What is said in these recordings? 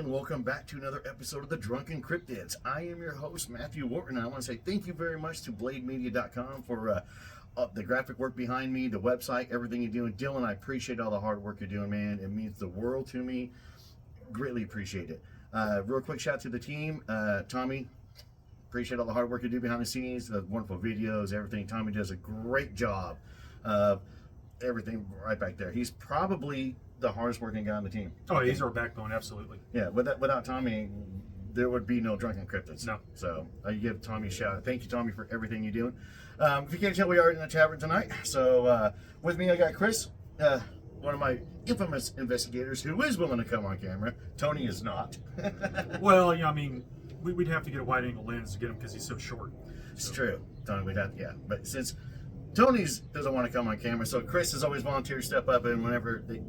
And welcome back to another episode of the Drunken Cryptids. I am your host, Matthew Orton. I want to say thank you very much to blademedia.com for the graphic work behind me, the website, everything you're doing. Dylan, I appreciate all the hard work you're doing, man. It means the world to me. Greatly appreciate it. Real quick shout out to the team. Tommy, appreciate all the hard work you do behind the scenes, the wonderful videos, everything. Tommy does a great job of everything right back there. He's probably the hardest working guy on the team. Oh, he's our backbone, absolutely. Yeah, without Tommy, there would be no Drunken Cryptids. No. So I give Tommy a shout out. Thank you, Tommy, for everything you're doing. If you can't tell, we are in the tavern tonight. So with me, I got Chris, one of my infamous investigators who is willing to come on camera. Tony is not. Well, yeah, I mean, we'd have to get a wide angle lens to get him because he's so short. It's true. Tony, we'd have, yeah. But since Tony's doesn't want to come on camera, so Chris has always volunteered to step up, and whenever the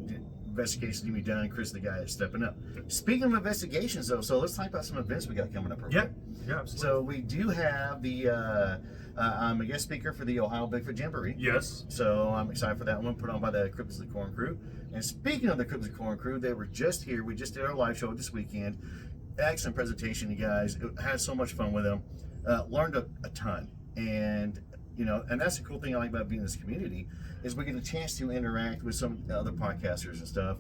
investigation to be done, Chris is the guy that's stepping up. Speaking of investigations, though, so let's talk about some events we got coming up. Yeah, absolutely. So we do have the, I'm a guest speaker for the Ohio Bigfoot Jamboree. Yes. So I'm excited for that one, put on by the Cryptids of the Corn crew. And speaking of the Cryptids of the Corn crew, they were just here. We just did our live show this weekend. Excellent presentation, you guys. Had so much fun with them. Learned a ton. And you know, and that's the cool thing I like about being in this community is we get a chance to interact with some other podcasters and stuff.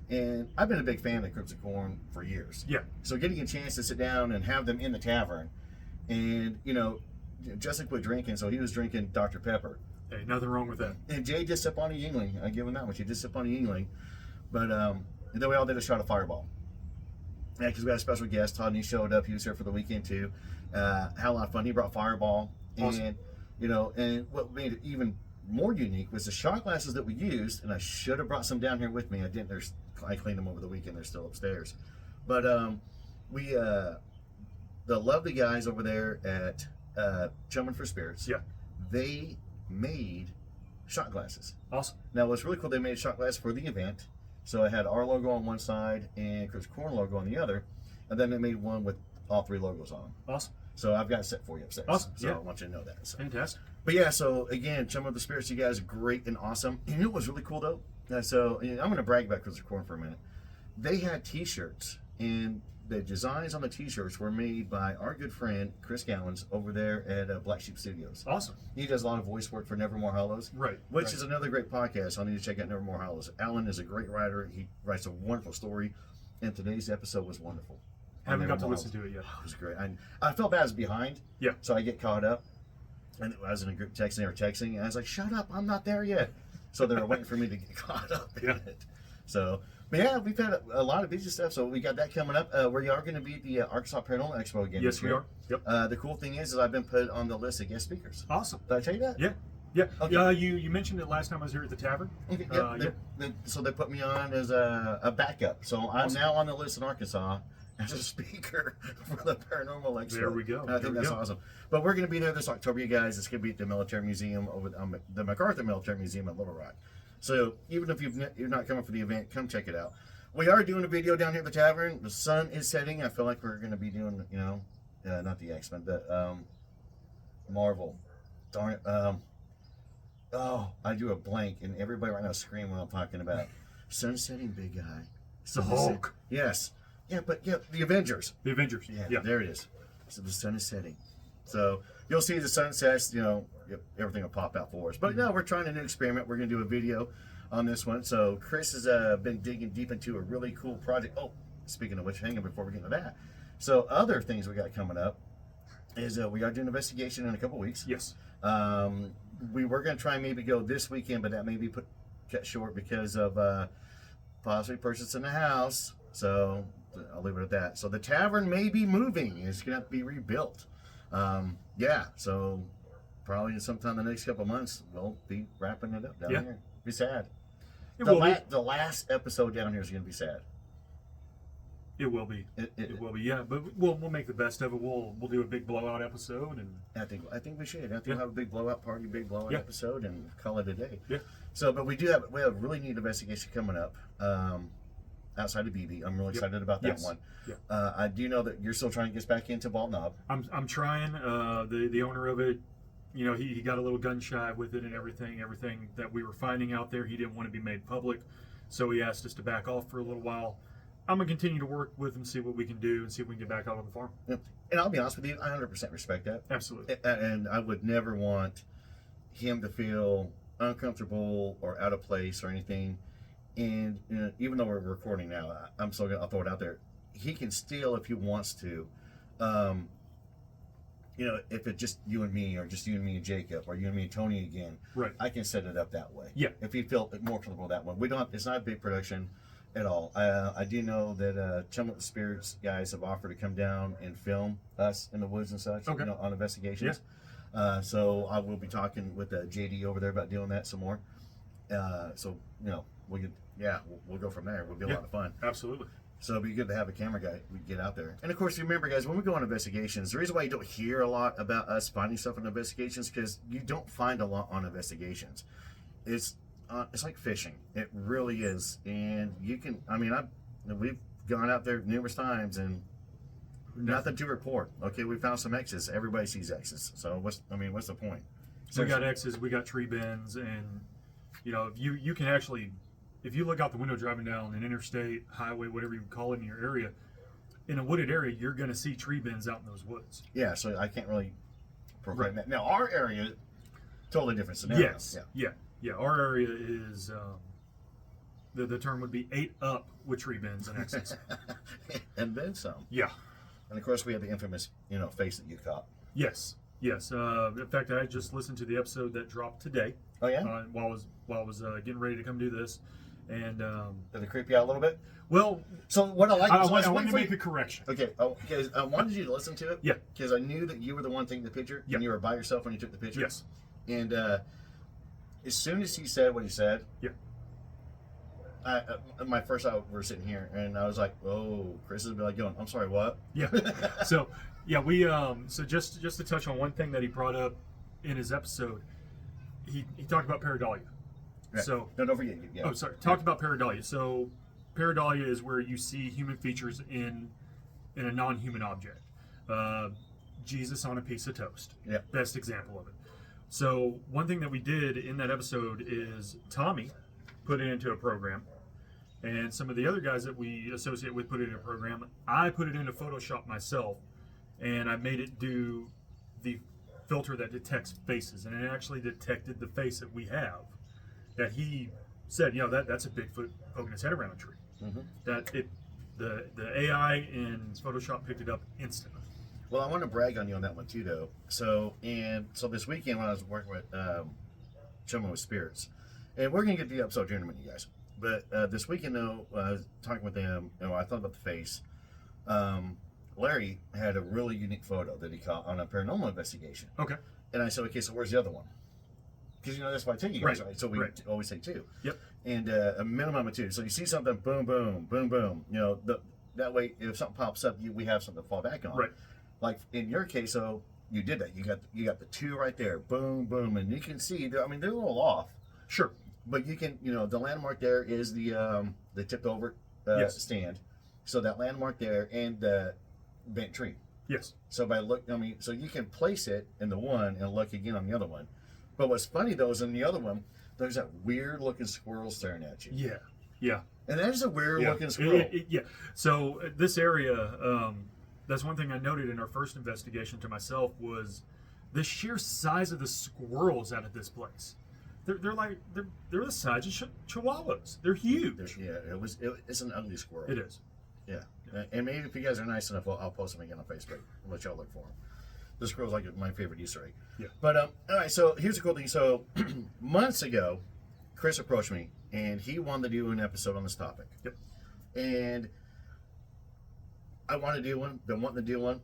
And I've been a big fan of the Cryptids of Corn for years. Yeah. So getting a chance to sit down and have them in the tavern, and you know, Justin quit drinking, so he was drinking Dr. Pepper. Hey, nothing wrong with that. And Jay just sipped on a Yingling. I give him that much. He just sipped on a Yingling. But and then we all did a shot of Fireball. Yeah, because we had a special guest. Todd, and he showed up. He was here for the weekend too. Had a lot of fun. He brought Fireball. Awesome. And you know, and what made it even more unique was the shot glasses that we used. And I should have brought some down here with me. I didn't. I cleaned them over the weekend. They're still upstairs. But we the lovely guys over there at Chumming for Spirits. Yeah. They made shot glasses. Awesome. Now, what's really cool, they made a shot glass for the event. So I had our logo on one side and Chris Corn logo on the other. And then they made one with all three logos on them. Awesome. So I've got it set for you upstairs. Awesome. So Yeah. I want you to know that. So. Fantastic. But yeah, so again, Chum of the Spirits, you guys are great and awesome. And you know what was really cool though? So I'm going to brag about Chris Corn for a minute. They had t-shirts, and the designs on the t-shirts were made by our good friend Chris Gowans over there at Black Sheep Studios. Awesome. He does a lot of voice work for Nevermore Hollows, Right. which right. is another great podcast. I need to check out Nevermore Hollows. Alan is a great writer. He writes a wonderful story, and today's episode was wonderful. Haven't got to Nevermore listen to it yet. It was great. I felt bad I was behind, Yeah. so I get caught up. And I was in a group texting, they were texting, and I was like, shut up, I'm not there yet. So they were waiting for me to get caught up in Yeah. it. So, but yeah, we've had a lot of busy stuff. So we got that coming up. We are going to be at the Arkansas Paranormal Expo again. Yes, this we year. are. Yep. The cool thing is I've been put on the list of guest speakers. Awesome. Did I tell you that? Yeah. Yeah. Okay. You mentioned it last time I was here at the tavern. Okay, Yeah. So they put me on as a backup. So I'm now on the list in Arkansas as a speaker for the Paranormal Expo. There we go. And I think There we that's go. awesome. But we're going to be there this October, you guys. It's going to be at the Military Museum over the MacArthur Military Museum in Little Rock. So even if you're not coming for the event, come check it out. We are doing a video down here at the tavern. The sun is setting. I feel like we're going to be doing, you know, not the X-Men, but Marvel. Darn it. I do a blank, and everybody right now is screaming what I'm talking about. Sun setting, big guy. The Hulk. Yes. Yeah, but yeah, the Avengers. The Avengers. Yeah, there it is. So the sun is setting. So you'll see the sun sets, you know, everything will pop out for us. But no, we're trying a new experiment. We're going to do a video on this one. So Chris has been digging deep into a really cool project. Oh, speaking of which, hang on before we get into that. So other things we got coming up is we are doing an investigation in a couple weeks. Yes. We were going to try and maybe go this weekend, but that may be cut short because of possibly purchasing a house. So I'll leave it at that. So the tavern may be moving. It's going to have to be rebuilt. Yeah, so probably sometime in the next couple months, we'll be wrapping it up down here. Be sad. The last episode down here is going to be sad. It will be. It will be. Yeah, but we'll make the best of it. We'll do a big blowout episode, and I think we should. I think we'll have a big blowout party, big blowout episode, and call it a day. Yeah. So, but we have a really neat investigation coming up outside of BB. I'm really excited about that one. Yeah. I do know that you're still trying to get back into Bald Knob. I'm trying. The owner of it, you know, he got a little gun shy with it and everything. Everything that we were finding out there, he didn't want to be made public, so he asked us to back off for a little while. I'm gonna continue to work with him, see what we can do, and see if we can get back out on the farm. Yeah. And I'll be honest with you, I 100% respect that. Absolutely. And I would never want him to feel uncomfortable or out of place or anything. And even though we're recording now, I'll throw it out there. He can still, if he wants to, if it's just you and me, or just you and me and Jacob, or you and me and Tony again, right? I can set it up that way. Yeah. If he felt more comfortable that way, we don't. It's not a big production at all. I do know that Chum with the Spirits guys have offered to come down and film us in the woods and such, okay. On investigations. Yeah. So I will be talking with JD over there about doing that some more. So we'll go from there. We'll be a lot of fun. Absolutely. So it'd be good to have a camera guy. We get out there. And of course, remember, guys, when we go on investigations, the reason why you don't hear a lot about us finding stuff on investigations, because you don't find a lot on investigations. It's like fishing. It really is. And you can, we've gone out there numerous times and nothing to report. Okay, we found some X's. Everybody sees X's. So what's the point? So we got X's, we got tree bends, and you can actually, if you look out the window driving down an interstate, highway, whatever you call it in your area, in a wooded area, you're going to see tree bends out in those woods. Yeah, so I can't really proclaim that. Now, our area, totally different scenario. Yes. Yeah. Our area is, the term would be ate up with tree bends and X's. And then some. Yeah. And of course, we have the infamous, face that you caught. Yes. In fact, I just listened to the episode that dropped today. Oh yeah. While I was getting ready to come do this, and did it creep you out a little bit? Well, so what I like, I wanted to make a correction. Okay. Oh, because I wanted you to listen to it. Yeah. Because I knew that you were the one taking the picture, and you were by yourself when you took the picture. Yes. And as soon as he said what he said, yeah. My first thought, we're sitting here, and I was like, "Oh, Chris is like going, I'm sorry, what?" Yeah. So we so just to touch on one thing that he brought up in his episode, he talked about pareidolia. Right. So no, don't forget. Yeah. Oh, sorry. Talked about pareidolia. So pareidolia is where you see human features in a non-human object. Jesus on a piece of toast. Yeah. Best example of it. So one thing that we did in that episode is Tommy put it into a program, and some of the other guys that we associate with put it in a program. I put it into Photoshop myself, and I made it do the filter that detects faces, and it actually detected the face that we have. That he said, that's a Bigfoot poking his head around a tree. Mm-hmm. The AI in Photoshop picked it up instantly. Well, I want to brag on you on that one too, though. So this weekend when I was working with Chumming with Spirits, and we're gonna get the episode here in a minute, you guys. But this weekend, though, I was talking with them. I thought about the face. Larry had a really unique photo that he caught on a paranormal investigation. Okay. And I said, okay, so where's the other one? Because that's why I take you guys, right? So we always say two. Yep. And a minimum of two. So you see something, boom, boom, boom, boom. That way, if something pops up, we have something to fall back on. Right. Like in your case, so you did that. You got the two right there, boom, boom, and you can see. They're a little off. Sure. But you can, the landmark there is the tipped over stand. So that landmark there and the bent tree. Yes. So so you can place it in the one and look again on the other one. But what's funny though is in the other one, there's that weird looking squirrel staring at you. Yeah. Yeah. And that is a weird looking squirrel. Yeah. So this area, that's one thing I noted in our first investigation to myself was the sheer size of the squirrels out of this place. They're the size of chihuahuas. They're huge. It's an ugly squirrel. It is. Yeah. And maybe if you guys are nice enough, I'll post them again on Facebook and let y'all look for them. The squirrel's like my favorite Easter egg. Yeah. But all right, so here's the cool thing. So months ago, Chris approached me and he wanted to do an episode on this topic. Yep. And I want to do one. Been wanting to do one.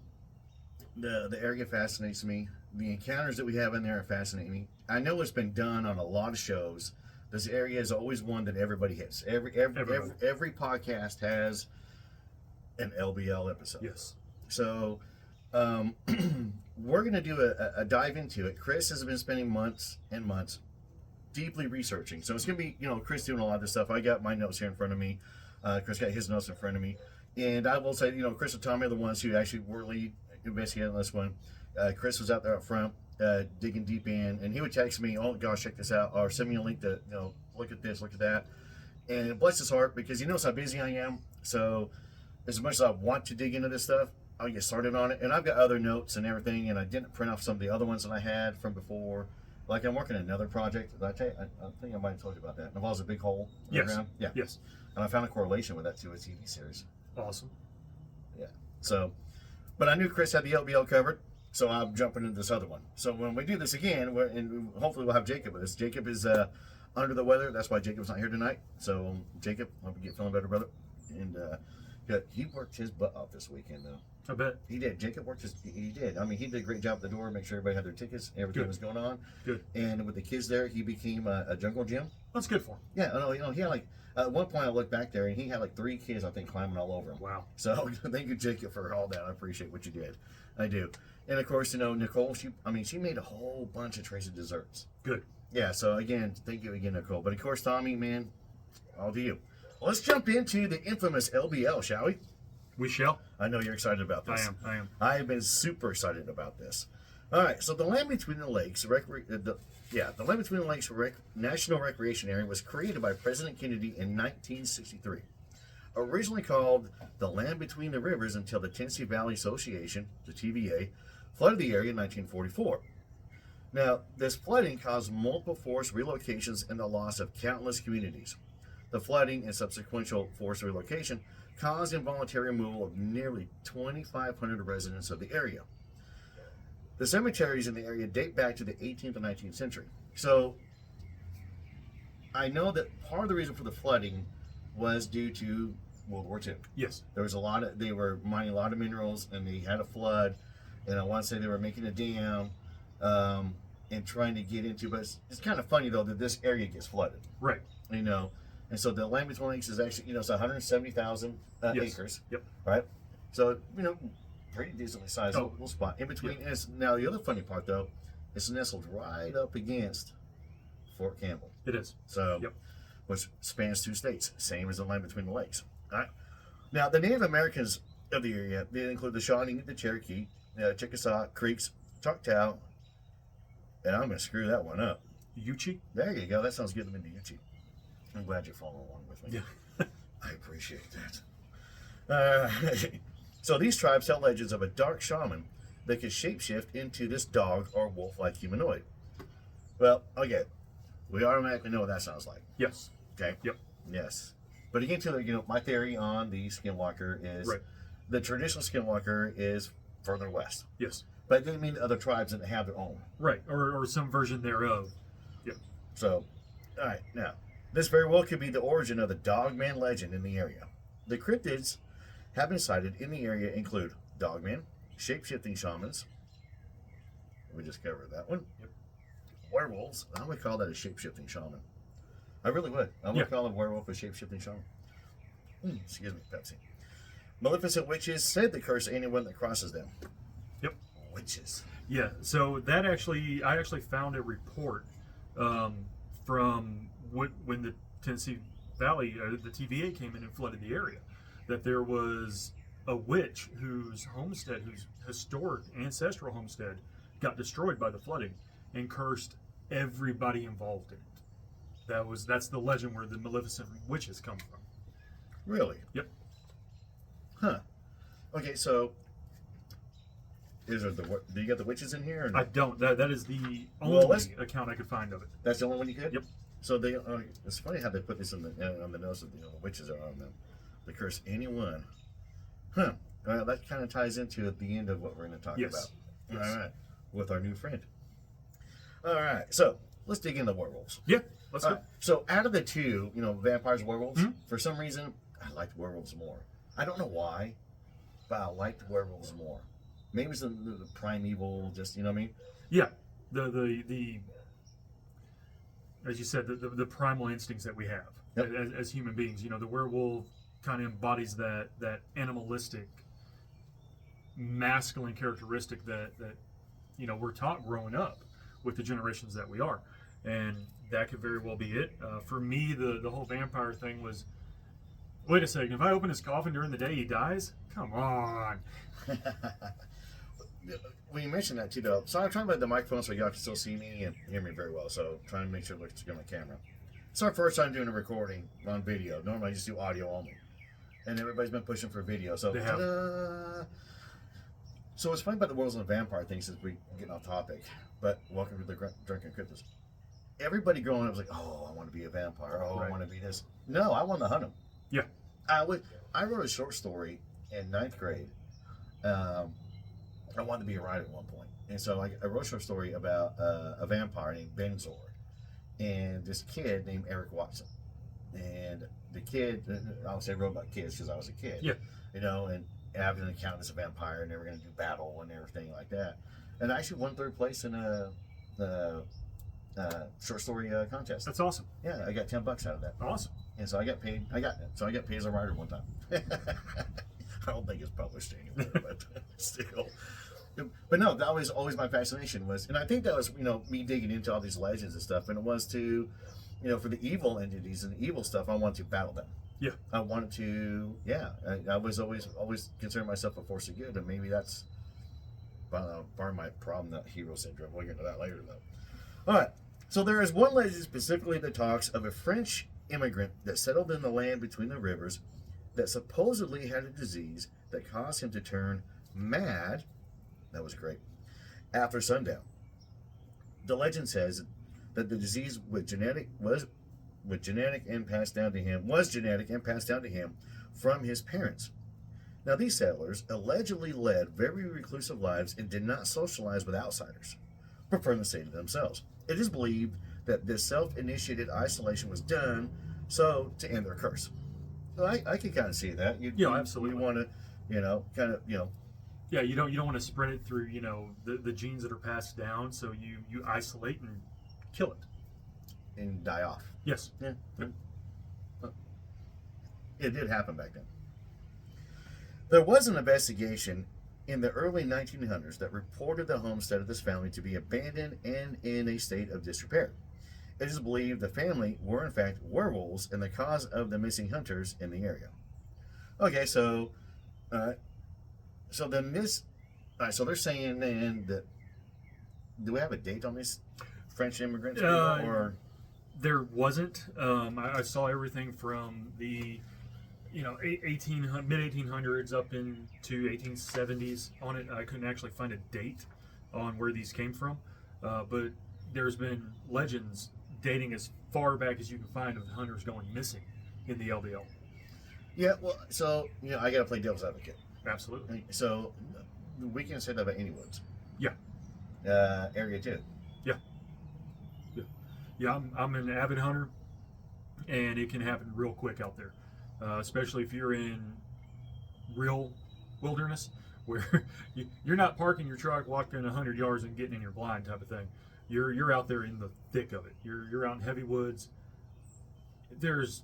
The area fascinates me. The encounters that we have in there fascinate me. I know it's been done on a lot of shows. This area is always one that everybody hits. Every podcast has an LBL episode. Yes. So we're going to do a dive into it. Chris has been spending months and months deeply researching. So it's going to be, Chris doing a lot of this stuff. I got my notes here in front of me. Chris got his notes in front of me. And I will say, Chris and Tommy are the ones who actually were lead investigating this one. Chris was out there up front, digging deep in, and he would text me, "Oh gosh, check this out," or send me a link to, look at this, look at that. And bless his heart, because he knows how busy I am. So as much as I want to dig into this stuff, I'll get started on it. And I've got other notes and everything, and I didn't print off some of the other ones that I had from before. Like I'm working on another project. Did I tell you? I think I might have told you about that. It involves a big hole in the ground. Yeah. Yes. And I found a correlation with that to a TV series. Awesome. Yeah. So, but I knew Chris had the LBL covered, so I'm jumping into this other one. So when we do this again, and hopefully we'll have Jacob with us. Jacob is under the weather. That's why Jacob's not here tonight. So Jacob, hope you get feeling better, brother. And he worked his butt off this weekend, though. I bet. He did. Jacob worked he did. I mean, he did a great job at the door, make sure everybody had their tickets, everything was going on. Good. And with the kids there, he became a jungle gym. That's good for him. Yeah, I know, he had like, at one point I looked back there and he had like 3 kids, I think, climbing all over him. Wow. So thank you, Jacob, for all that. I appreciate what you did. I do. And of course, Nicole, she made a whole bunch of trays of desserts. Good. Yeah, so again, thank you again, Nicole. But of course, Tommy, man, all to you. Well, let's jump into the infamous LBL, shall we? We shall. I know you're excited about this. I am. I have been super excited about this. All right, so the Land Between the Lakes, the Land Between the Lakes National Recreation Area was created by President Kennedy in 1963. Originally called the Land Between the Rivers until the Tennessee Valley Association, the TVA, flooded the area in 1944. Now, this flooding caused multiple forced relocations and the loss of countless communities. The flooding and subsequent forced relocation caused involuntary removal of nearly 2,500 residents of the area. The cemeteries in the area date back to the 18th and 19th century. So I know that part of the reason for the flooding was due to World War II. Yes. There was they were mining a lot of minerals and they had a flood, and I want to say they were making a dam and trying to get into, but it's kind of funny though that this area gets flooded. Right. And so the Land Between Lakes is actually, it's 170,000 acres. Yep. Right? So, pretty decently sized little spot. In between, now the other funny part though, it's nestled right up against Fort Campbell. It is. So, which spans 2 states, same as the Land Between the Lakes. All right? Now, the Native Americans of the area, they include the Shawnee, the Cherokee, Chickasaw, Creeks, Choctaw, and I'm going to screw that one up. Yuchi? There you go. That sounds good to me, Yuchi. I'm glad you're following along with me. Yeah. I appreciate that. So these tribes tell legends of a dark shaman that could shapeshift into this dog or wolf-like humanoid. Well, okay, we automatically know what that sounds like. Yes. Okay. Yep. Yes. But again, my theory on the skinwalker is the traditional skinwalker is further west. Yes. But it doesn't mean other tribes that have their own. Right. Or some version thereof. Yep. So, all right, now. This very well could be the origin of the Dogman legend in the area. The cryptids have been sighted in the area include Dogman, shape-shifting shamans. We just covered that one. Yep. Werewolves. I would call that a shape-shifting shaman. I really would. I would call a werewolf a shape-shifting shaman. Excuse me, Pepsi. Maleficent witches said to curse anyone that crosses them. Yep. Witches. Yeah. So I actually found a report from when the Tennessee Valley, the TVA came in and flooded the area, that there was a witch whose historic ancestral homestead got destroyed by the flooding and cursed everybody involved in it. That's the legend where the Maleficent witches come from. Really? Yep. Huh. Okay, so do you got the witches in here? Or no? I don't. That is the only account I could find of it. That's the only one you could? Yep. So it's funny how they put this on the nose of the witches are on them. They curse anyone. Huh. Well, that kind of ties into at the end of what we're going to talk about. Yes. All right. With our new friend. All right. So let's dig into werewolves. Yeah. Let's go. So out of the two, vampires, werewolves, for some reason, I liked werewolves more. I don't know why, but I liked werewolves more. Maybe it's the primeval, just, you know what I mean? Yeah. The as you said, the primal instincts that we have as human beings. The werewolf kind of embodies that animalistic, masculine characteristic that we're taught growing up with the generations that we are, and that could very well be it. For me, the whole vampire thing was, wait a second, if I open his coffin during the day, he dies? Come on. When you mentioned that too, though, so I'm trying to put the microphone so y'all can still see me and hear me very well. So trying to make sure it looks good on the camera. It's our first time doing a recording on video. Normally I just do audio only. and everybody's been pushing for video. So, They have. ta-da! So what's funny about the worlds and the vampire thing, since we getting off topic, but welcome to the Drunken Cryptids. Everybody growing up was like, "Oh, I want to be a vampire. Oh, I Right. want to be this." No, I wanted to hunt them. Yeah. I wrote a short story in 9th grade. I wanted to be a writer at one point, and so I wrote a short story about a vampire named Benzor, and this kid named Eric Watson. And the kid, obviously I wrote about kids because I was a kid. Yeah. You know, and having an account as a vampire, and they were going to do battle and everything like that. And I actually won 3rd place in a short story contest. That's awesome. Yeah, I got $10 out of that. Awesome. And so I got paid. I got paid as a writer one time. I don't think it's published anywhere, but still. But no, that was always my fascination was, and I think that was, me digging into all these legends and stuff, and it was to, for the evil entities and the evil stuff, I wanted to battle them. Yeah. I wanted to, I was always considering myself a force of good, and maybe that's part of my problem, that hero syndrome. We'll get into that later, though. All right. So there is one legend specifically that talks of a French immigrant that settled in the land between the rivers that supposedly had a disease that caused him to turn mad. That was great. After sundown. The legend says that the disease was genetic and passed down to him from his parents. Now these settlers allegedly led very reclusive lives and did not socialize with outsiders, preferring to stay to themselves. It is believed that this self-initiated isolation was done so to end their curse. So I can kind of see that. Absolutely. You want to, Yeah, you don't want to spread it through, the genes that are passed down. So you isolate and kill it. and die off. Yes. Yeah. It did happen back then. There was an investigation in the early 1900s that reported the homestead of this family to be abandoned and in a state of disrepair. It is believed the family were in fact werewolves and the cause of the missing hunters in the area. Okay, so so then this, so they're saying then that, do we have a date on this French immigrants or? There wasn't. I saw everything from the, mid 1800s up into 1870s on it. I couldn't actually find a date on where these came from, but there's been legends dating as far back as you can find of hunters going missing in the LBL. Yeah, well, so I got to play devil's advocate. Absolutely. So we can say that about any woods. Yeah. Area 2. Yeah, I'm an avid hunter, and it can happen real quick out there, especially if you're in real wilderness where you're not parking your truck, walking 100 yards and getting in your blind type of thing. You're out there in the thick of it. You're out in heavy woods. There's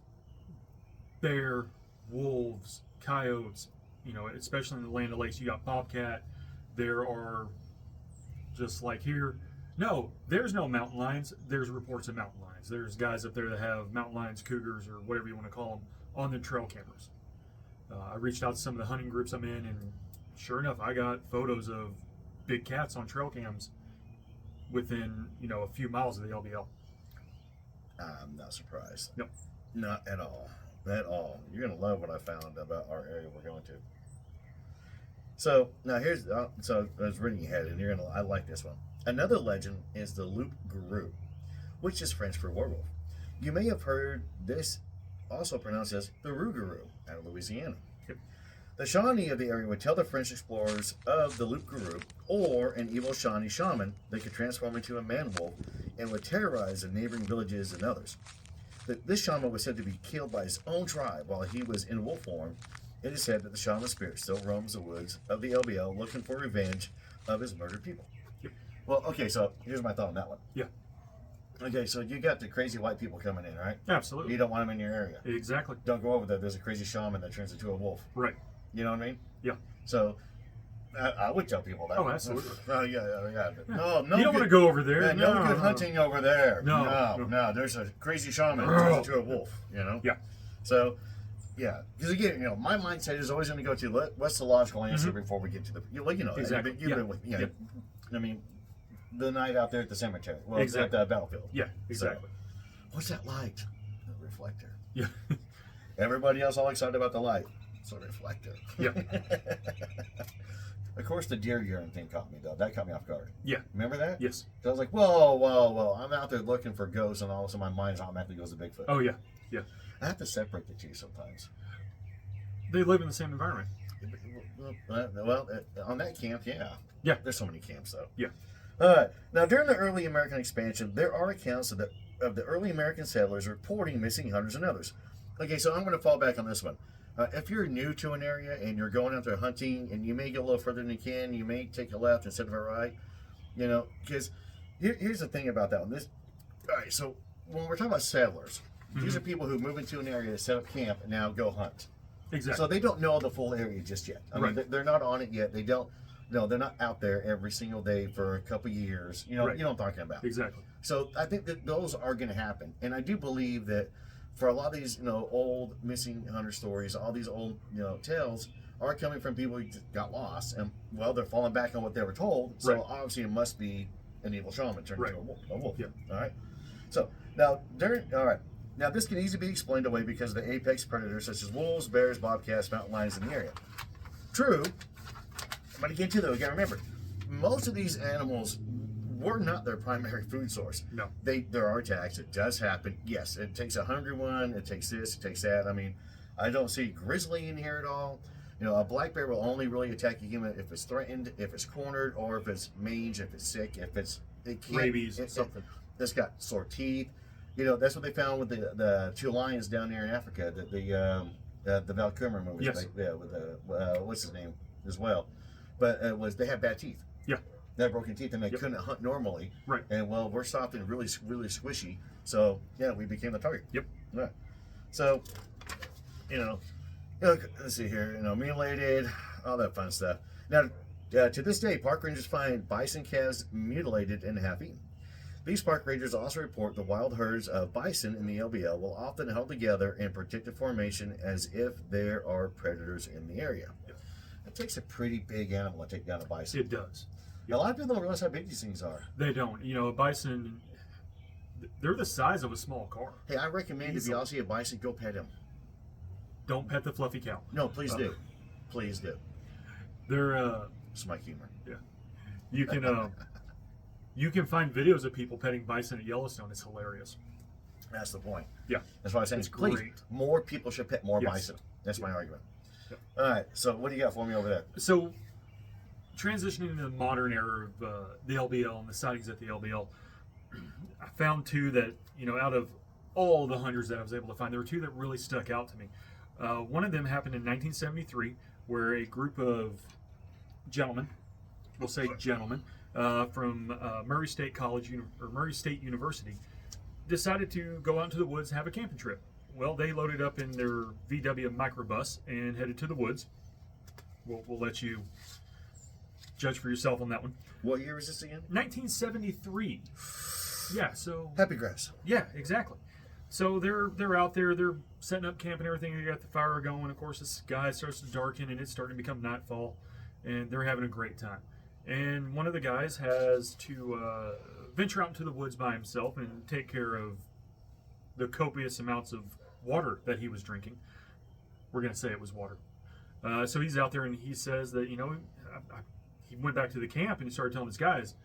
bear, wolves, coyotes, especially in the Land O'Lakes. You got bobcat. There are, just like here, no, there's no mountain lions. There's reports of mountain lions. There's guys up there that have mountain lions, cougars, or whatever you want to call them, on their trail cameras. I reached out to some of the hunting groups I'm in, and sure enough, I got photos of big cats on trail cams within, a few miles of the LBL. I'm not surprised. Nope. Not at all. At all. You're going to love what I found about our area we're going to. So now here's, so I was reading ahead, and I like this one. Another legend is the loup garou, which is French for werewolf. You may have heard this also pronounced as the rougarou out of Louisiana. Yep. The Shawnee of the area would tell the French explorers of the loup garou, or an evil Shawnee shaman that could transform into a man-wolf and would terrorize the neighboring villages and others. This shaman was said to be killed by his own tribe while he was in wolf form. It is said that the shaman spirit still roams the woods of the LBL looking for revenge of his murdered people. Yep. Well, okay, so here's my thought on that one. Yeah. Okay, so you got the crazy white people coming in, right? Absolutely. You don't want them in your area. Exactly. Don't go over there. There's a crazy shaman that turns into a wolf. Right. You know what I mean? Yeah. So I would tell people that. Oh, absolutely. Oh, yeah. No, you don't want to go over there. Yeah, no good hunting over there. No. There's a crazy shaman that turns into a wolf. Yeah. So, yeah, because again, my mindset is always going to go to what's the logical answer before we get to the. Exactly. You've been with. Yep. I mean, the night out there at the cemetery. Well, exactly. At the battlefield. Yeah. Exactly. So, what's that light? The reflector. Yeah. Everybody else all excited about the light. So reflective. Yeah. Of course, the deer urine thing caught me, though. That caught me off guard. Yeah. Remember that? Yes. So I was like, whoa. I'm out there looking for ghosts, and all of a sudden my mind automatically goes to Bigfoot. Oh, yeah. Yeah. I have to separate the two sometimes. They live in the same environment. Well, on that camp, yeah. Yeah. There's so many camps, though. Yeah. All right. Now, during the early American expansion, there are accounts of the early American settlers reporting missing hunters and others. Okay, so I'm going to fall back on this one. If you're new to an area and you're going out there hunting, and you may go a little further than you can, you may take a left instead of a right, because here's the thing about that one. All right, so when we're talking about settlers, these are people who move into an area to set up camp and now go hunt. Exactly. So they don't know the full area just yet. I mean, they're not on it yet. They don't. No, they're not out there every single day for a couple years. You know what I'm talking about. Exactly. So I think that those are going to happen, and I do believe that for a lot of these, old missing hunter stories, all these old, tales are coming from people who just got lost, and well, they're falling back on what they were told. So obviously, it must be an evil shaman turned into a wolf. Yeah. All right. So now Now, this can easily be explained away because of the apex predators such as wolves, bears, bobcats, mountain lions in the area. True, but again, too, though, you got to remember, most of these animals were not their primary food source. No. There are attacks. It does happen. Yes, it takes a hungry one. It takes this. It takes that. I mean, I don't see grizzly in here at all. A black bear will only really attack a human if it's threatened, if it's cornered, or if it's mange, if it's sick, if it's rabies, something. It's got sore teeth. That's what they found with the two lions down there in Africa. The Val Kilmer movies. Yes. With the what's his name as well, but they had bad teeth. Yeah. They had broken teeth and they couldn't hunt normally. Right. And well, we're soft and really really squishy, so yeah, we became the target. Yep. Yeah. So, let's see here. Mutilated, all that fun stuff. Now, to this day, park rangers find bison calves mutilated and half-eaten. These park rangers also report the wild herds of bison in the LBL will often held together in protective formation as if there are predators in the area. Yep. It takes a pretty big animal to take down a bison. It does. A lot of people don't realize how big these things are. They don't. A bison, they're the size of a small car. Hey, I recommend if you all see a bison, go pet him. Don't pet the fluffy cow. No, please do. Please do. They're It's my humor. Yeah. You can find videos of people petting bison at Yellowstone. It's hilarious. That's the point. Yeah. That's why I'm saying, It's please, great. more people should pet more Yes. bison. That's my argument. Yep. All right, so what do you got for me over there? So, transitioning into the modern era of the LBL and the sightings at the LBL, I found two that, out of all the hunters that I was able to find, there were two that really stuck out to me. One of them happened in 1973, where a group of gentlemen, we'll say gentlemen, from Murray State College or Murray State University, decided to go out into the woods and have a camping trip. Well, they loaded up in their VW microbus and headed to the woods. We'll let you judge for yourself on that one. What year was this again? 1973. Yeah, so Happy grass. yeah, exactly. So they're out there, they're setting up camp and everything. They got the fire going. Of course, the sky starts to darken and it's starting to become nightfall, and they're having a great time. And one of the guys has to venture out into the woods by himself and take care of the copious amounts of water that he was drinking. We're going to say it was water. So he's out there and he says that, he went back to the camp and he started telling his guys,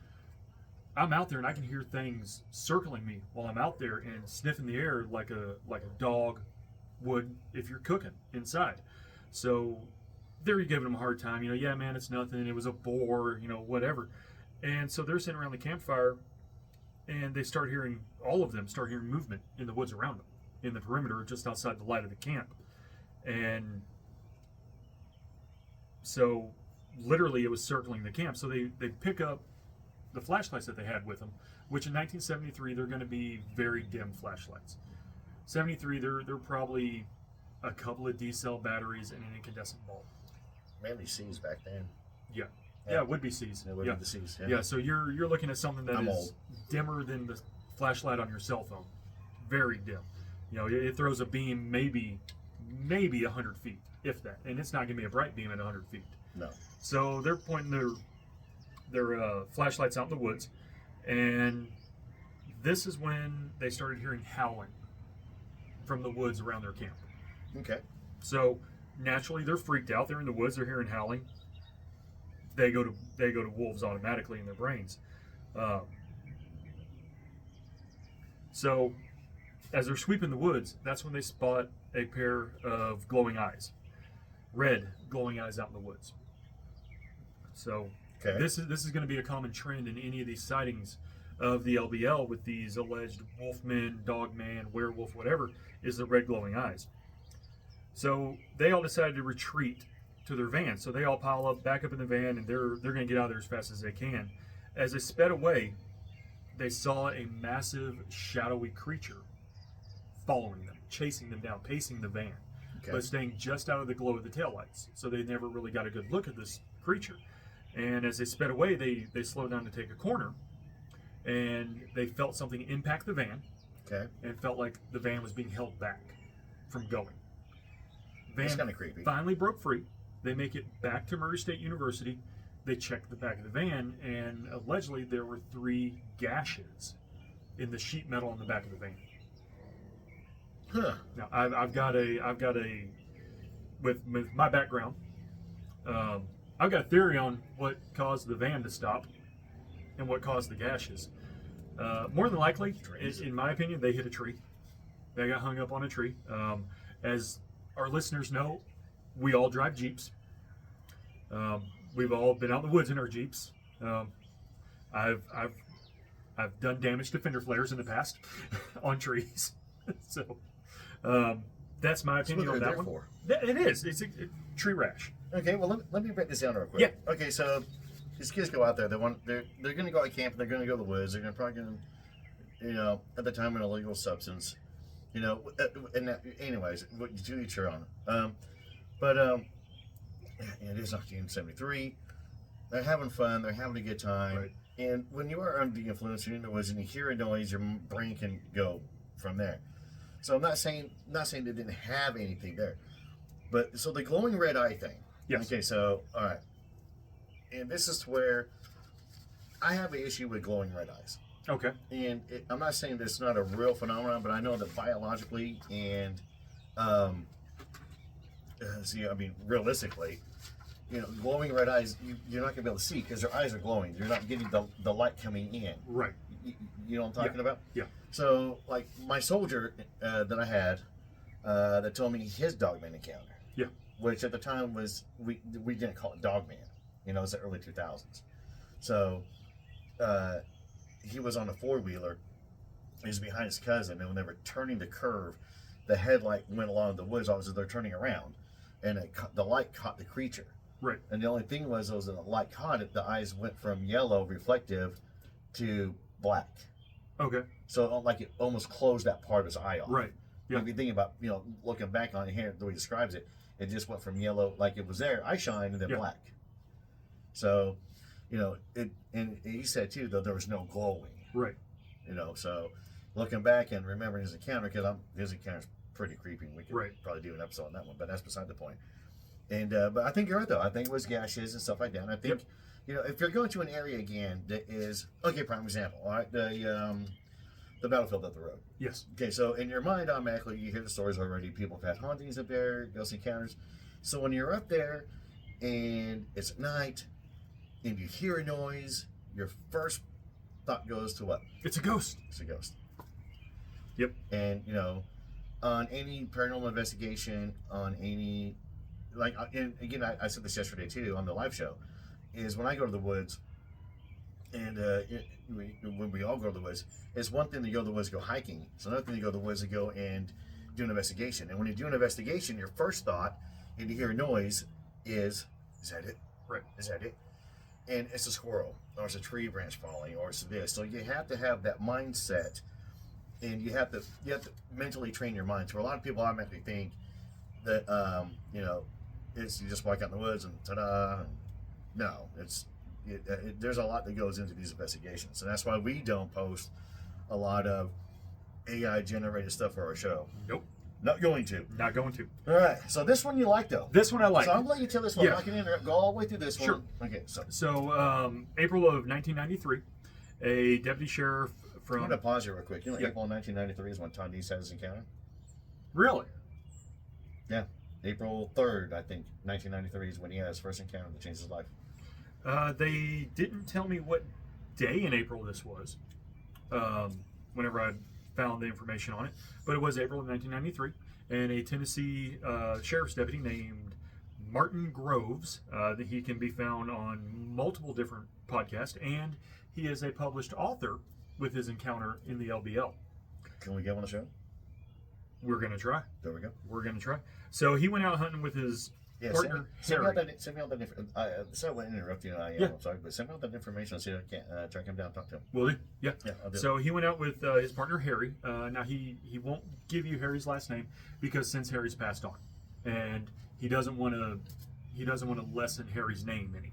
I'm out there and I can hear things circling me while I'm out there and sniffing the air like a dog would if you're cooking inside. So they're giving him a hard time, yeah, man, it's nothing, it was a boar, whatever. And so they're sitting around the campfire and they start hearing, all of them start hearing movement in the woods around them, in the perimeter just outside the light of the camp. And so literally it was circling the camp. So they pick up the flashlights that they had with them, which in 1973 they're going to be very dim flashlights. 73 they're probably a couple of D-cell batteries and an incandescent bulb. Mainly C's back then. Yeah, it would be C's. It would be the C's. Yeah, so you're looking at something that I'm is old. dimmer than the flashlight on your cell phone. Very dim. It throws a beam maybe 100 feet, if that, and it's not going to be a bright beam at 100 feet. No. So they're pointing their flashlights out in the woods, and this is when they started hearing howling from the woods around their camp. Okay. So naturally they're freaked out. They're in the woods. They're hearing howling. They go to wolves automatically in their brains. So as they're sweeping the woods, that's when they spot a pair of glowing eyes, red glowing eyes out in the woods. So this is going to be a common trend in any of these sightings of the LBL with these alleged wolfmen, dogman, werewolf, whatever, is the red glowing eyes. So they all decided to retreat to their van. So they all pile up, back up in the van, and they're going to get out of there as fast as they can. As they sped away, they saw a massive shadowy creature following them, chasing them down, pacing the van, but staying just out of the glow of the taillights. So they never really got a good look at this creature. And as they sped away, they slowed down to take a corner, and they felt something impact the van, and felt like the van was being held back from going. That's kind of creepy. Finally broke free. They make it back to Murray State University. They check the back of the van, and allegedly there were 3 gashes in the sheet metal on the back of the van. Huh. Now I've got a with my background. I've got a theory on what caused the van to stop and what caused the gashes. More than likely, in my opinion, they hit a tree. They got hung up on a tree. As our listeners know, we all drive Jeeps. We've all been out in the woods in our Jeeps. I've done damage to fender flares in the past on trees. So that's my opinion on that one. For. It is. It's a tree rash. Okay, well let me break this down real quick. Yeah. Okay, so these kids go out there. They're going to go out camping. They're going to go to the woods. They're probably going to, at the time, an illegal substance. Anyways, to each your own. It is 1973. They're having fun. They're having a good time. Right. And when you are under the influence, you're in the woods and you hear a noise, your brain can go from there. So I'm not saying they didn't have anything there, but so the glowing red eye thing. Yes. Okay. So all right, and this is where I have an issue with glowing red eyes. Okay. And I'm not saying that it's not a real phenomenon, but I know that biologically and realistically, glowing red eyes, you're not going to be able to see because their eyes are glowing. You're not getting the light coming in. Right. You know what I'm talking about? Yeah. So, like my soldier that I had that told me his dogman encounter. Yeah. Which at the time was, we didn't call it dogman. It was the early 2000s. So, he was on a 4-wheeler. He was behind his cousin, and when they were turning the curve, the headlight went along the woods. Obviously, they're turning around, and the light caught the creature. Right. And the only thing was that the light caught it. The eyes went from yellow, reflective, to black. Okay. So like it almost closed that part of his eye off. Right. Yeah. If you think about looking back on it here, the way he describes it, it just went from yellow, like it was there, eye shine, and then black. So, and he said too, though, there was no glowing. Right. So looking back and remembering his encounter, because his encounter's pretty creepy. We could probably do an episode on that one, but that's beside the point. And but I think you're right though. I think it was gashes and stuff like that. And I think if you're going to an area again that is prime example, all right, the battlefield up the road. Yes. Okay, so in your mind, automatically you hear the stories already. People have had hauntings up there, ghost encounters. So when you're up there and it's at night and you hear a noise, your first thought goes to what? It's a ghost. It's a ghost. Yep. And on any paranormal investigation, on any and again, I said this yesterday too on the live show, is when I go to the woods, and when we all go to the woods, it's one thing to go to the woods to go hiking. It's another thing to go to the woods to go and do an investigation. And when you do an investigation, your first thought, and you hear a noise, is that it? Right. Is that it? And it's a squirrel, or it's a tree branch falling, or it's this. So you have to have that mindset, and you have to mentally train your mind. So a lot of people automatically think that it's you just walk out in the woods and ta-da. No, there's a lot that goes into these investigations, and that's why we don't post a lot of AI generated stuff for our show. Nope. Not going to. Not going to. All right. So this one you like though. This one I like. So I'm letting you tell this one. Yeah. I can interrupt. Go all the way through this Sure. one. Okay. So April of 1993, a deputy sheriff from. I'm going to pause you real quick. April 1993 is when Tom Deese had his encounter. Really? Yeah. April 3rd, I think, 1993 is when he had his first encounter that changed his life. They didn't tell me what day in April this was. Whenever I found the information on it, but it was April of 1993, and a Tennessee sheriff's deputy named Martin Groves. He can be found on multiple different podcasts, and he is a published author with his encounter in the LBL. Can we get on the show? We're going to try. There we go. We're going to try. So he went out hunting with his partner, send me Harry. send me all that information. So I wouldn't interrupt you. I'm sorry, but send me all that information. I'll see if I can track him down and talk to him. Will do? Yeah. Yeah, I'll do So he went out with his partner, Harry. Now, he won't give you Harry's last name because since Harry's passed on, and he doesn't want to lessen Harry's name any.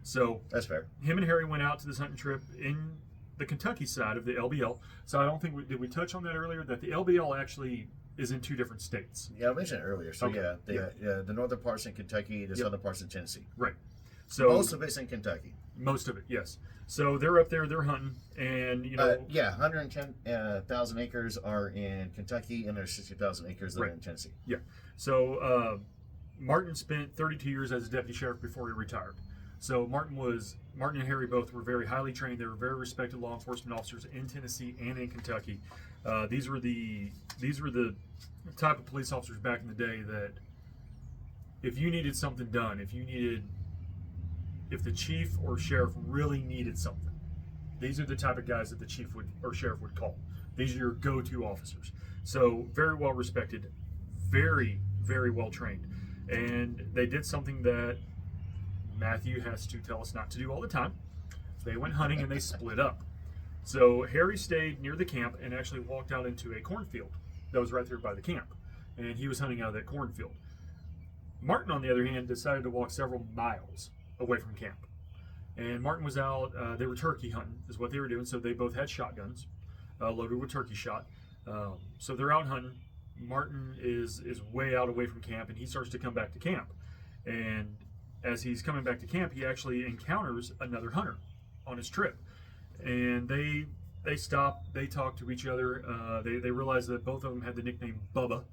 So That's fair. him and Harry went out to this hunting trip in the Kentucky side of the LBL. So I don't think did we touch on that earlier, that the LBL actually is in 2 different states. Yeah, I mentioned it earlier. So Okay. the northern part's in Kentucky, the southern part's in Tennessee. Right. So Most of it's in Kentucky. most of it, yes. So they're up there, they're hunting, and 110,000 acres are in Kentucky, and there's 60,000 acres that are in Tennessee. yeah. So Martin spent 32 years as a deputy sheriff before he retired. So Martin and Harry both were very highly trained. They were very respected law enforcement officers in Tennessee and in Kentucky. These were the type of police officers back in the day that if you needed something done, if the chief or sheriff really needed something, these are the type of guys that the chief or sheriff would call. These are your go-to officers. So very well respected, very, very well trained. And they did something that Matthew has to tell us not to do all the time. They went hunting and they split up. So Harry stayed near the camp and actually walked out into a cornfield that was right there by the camp. And he was hunting out of that cornfield. Martin, on the other hand, decided to walk several miles away from camp. And Martin was out, they were turkey hunting is what they were doing. So they both had shotguns loaded with turkey shot. So they're out hunting. Martin is way out away from camp, and he starts to come back to camp. And as he's coming back to camp, he actually encounters another hunter on his trip. And they stop, they talk to each other. They realize that both of them had the nickname Bubba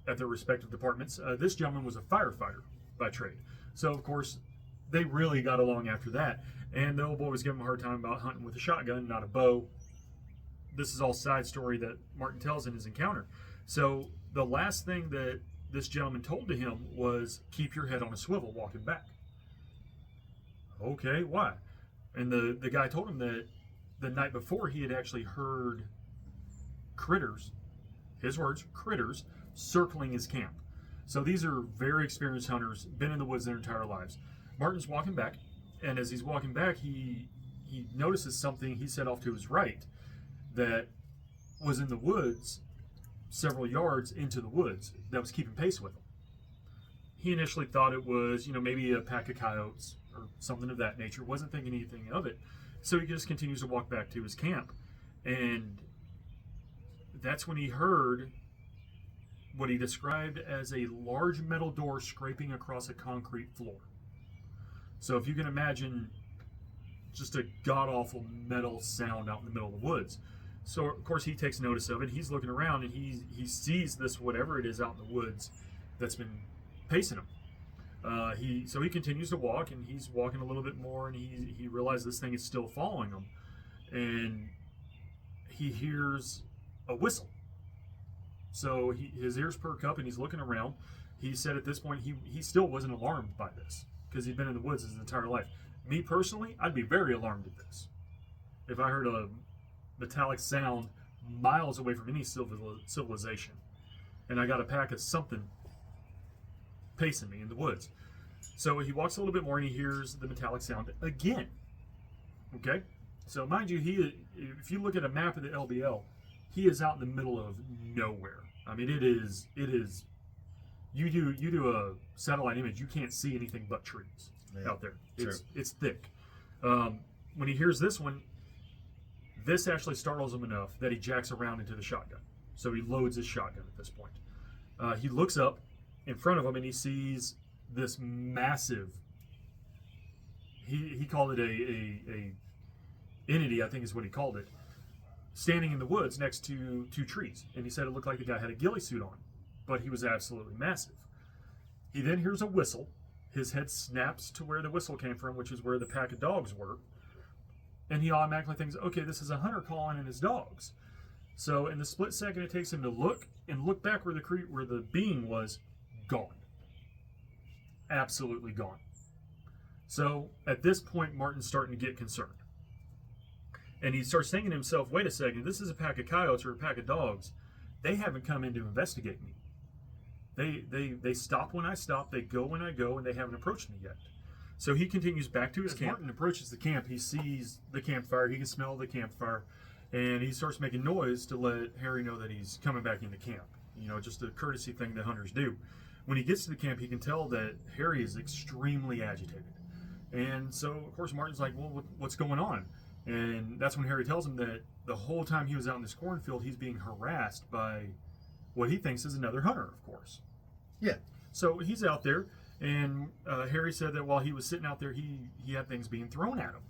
at their respective departments. This gentleman was a firefighter by trade. So, of course, they really got along after that. And the old boy was giving him a hard time about hunting with a shotgun, not a bow. This is all side story that Martin tells in his encounter. So the last thing that this gentleman told to him was, keep your head on a swivel walking back. Okay, why? And the guy told him that the night before he had actually heard critters, his words, critters, circling his camp. So these are very experienced hunters, been in the woods their entire lives. Martin's walking back, and as he's walking back, he notices something he set off to his right that was in the woods several yards into the woods that was keeping pace with him. He initially thought it was, maybe a pack of coyotes or something of that nature, wasn't thinking anything of it. So he just continues to walk back to his camp. And that's when he heard what he described as a large metal door scraping across a concrete floor. So if you can imagine just a god-awful metal sound out in the middle of the woods. So, of course, he takes notice of it. He's looking around, and he sees this, whatever it is out in the woods that's been pacing him. So he continues to walk, and he's walking a little bit more, and he realizes this thing is still following him. And he hears a whistle. So his ears perk up, and he's looking around. He said at this point he still wasn't alarmed by this because he'd been in the woods his entire life. Me personally, I'd be very alarmed at this. If I heard a metallic sound miles away from any civilization, and I got a pack of something pacing me in the woods. So he walks a little bit more, and he hears the metallic sound again. Okay? So mind you, if you look at a map of the LBL, he is out in the middle of nowhere. I mean, it is. You do a satellite image, you can't see anything but trees out there. It's thick. When he hears this one, this actually startles him enough that he jacks around into the shotgun. So he loads his shotgun at this point. He looks up in front of him, and he sees this massive. He called it a entity, I think is what he called it, standing in the woods next to 2 trees. And he said it looked like the guy had a ghillie suit on. but he was absolutely massive. He then hears a whistle. His head snaps to where the whistle came from, which is where the pack of dogs were. And he automatically thinks, okay, this is a hunter calling in his dogs. So in the split second it takes him to look back where the being was, gone. Absolutely gone. So at this point, Martin's starting to get concerned. And he starts thinking to himself, wait a second, this is a pack of coyotes or a pack of dogs. They haven't come in to investigate me. They stop when I stop, they go when I go, and they haven't approached me yet. So he continues back to his camp. Martin approaches the camp. He sees the campfire. He can smell the campfire. And he starts making noise to let Harry know that he's coming back into camp. You know, just a courtesy thing that hunters do. When he gets to the camp, he can tell that Harry is extremely agitated. And so, of course, Martin's like, well, what's going on? And that's when Harry tells him that the whole time he was out in this cornfield, he's being harassed by what he thinks is another hunter, of course. Yeah. So he's out there, and Harry said that while he was sitting out there, he had things being thrown at him.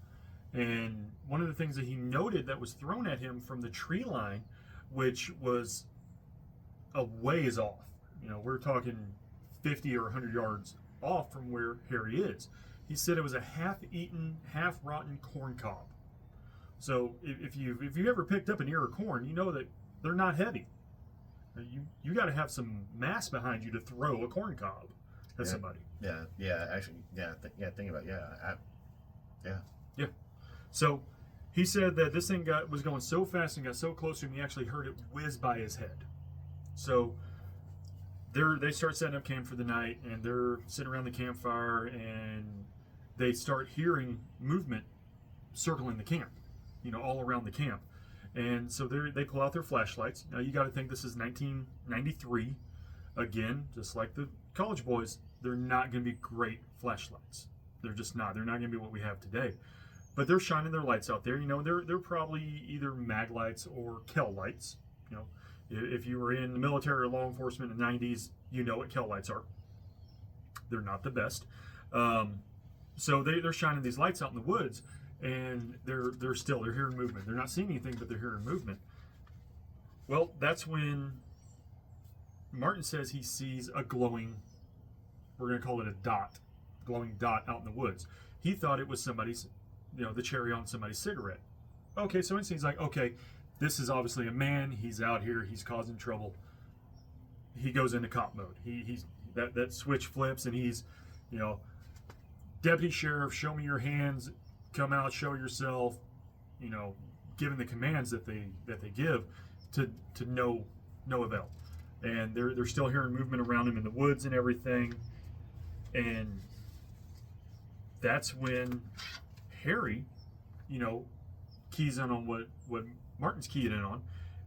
And one of the things that he noted that was thrown at him from the tree line, which was a ways off. You know, we're talking 50 or 100 yards off from where Harry is. He said it was a half-eaten, half-rotten corn cob. So if you ever picked up an ear of corn, you know that they're not heavy. You got to have some mass behind you to throw a corn cob at somebody. Yeah. Actually, think about it. Yeah. So he said that this thing was going so fast and got so close to him, he actually heard it whiz by his head. So they start setting up camp for the night, and they're sitting around the campfire, and they start hearing movement circling the camp, you know, all around the camp. And so they pull out their flashlights. Now, you got to think this is 1993. Again, just like the college boys, they're not going to be great flashlights. They're just not. They're not going to be what we have today. But they're shining their lights out there. You know, they're probably either mag lights or Kel lights. You know, if you were in the military or law enforcement in the 90s, you know what Kel lights are. They're not the best. So they're shining these lights out in the woods. And they're hearing movement. They're not seeing anything, but they're hearing movement. Well, that's when Martin says he sees a glowing, we're going to call it a dot, glowing dot out in the woods. He thought it was somebody's, you know, the cherry on somebody's cigarette. Okay, so he's like, okay, this is obviously a man. He's out here. He's causing trouble. He goes into cop mode. He's that switch flips, and he's, you know, Deputy Sheriff, show me your hands. Come out, show yourself, you know, given the commands that they give to no avail. And they're still hearing movement around him in the woods and everything. And that's when Harry, you know, keys in on what Martin's keyed in on.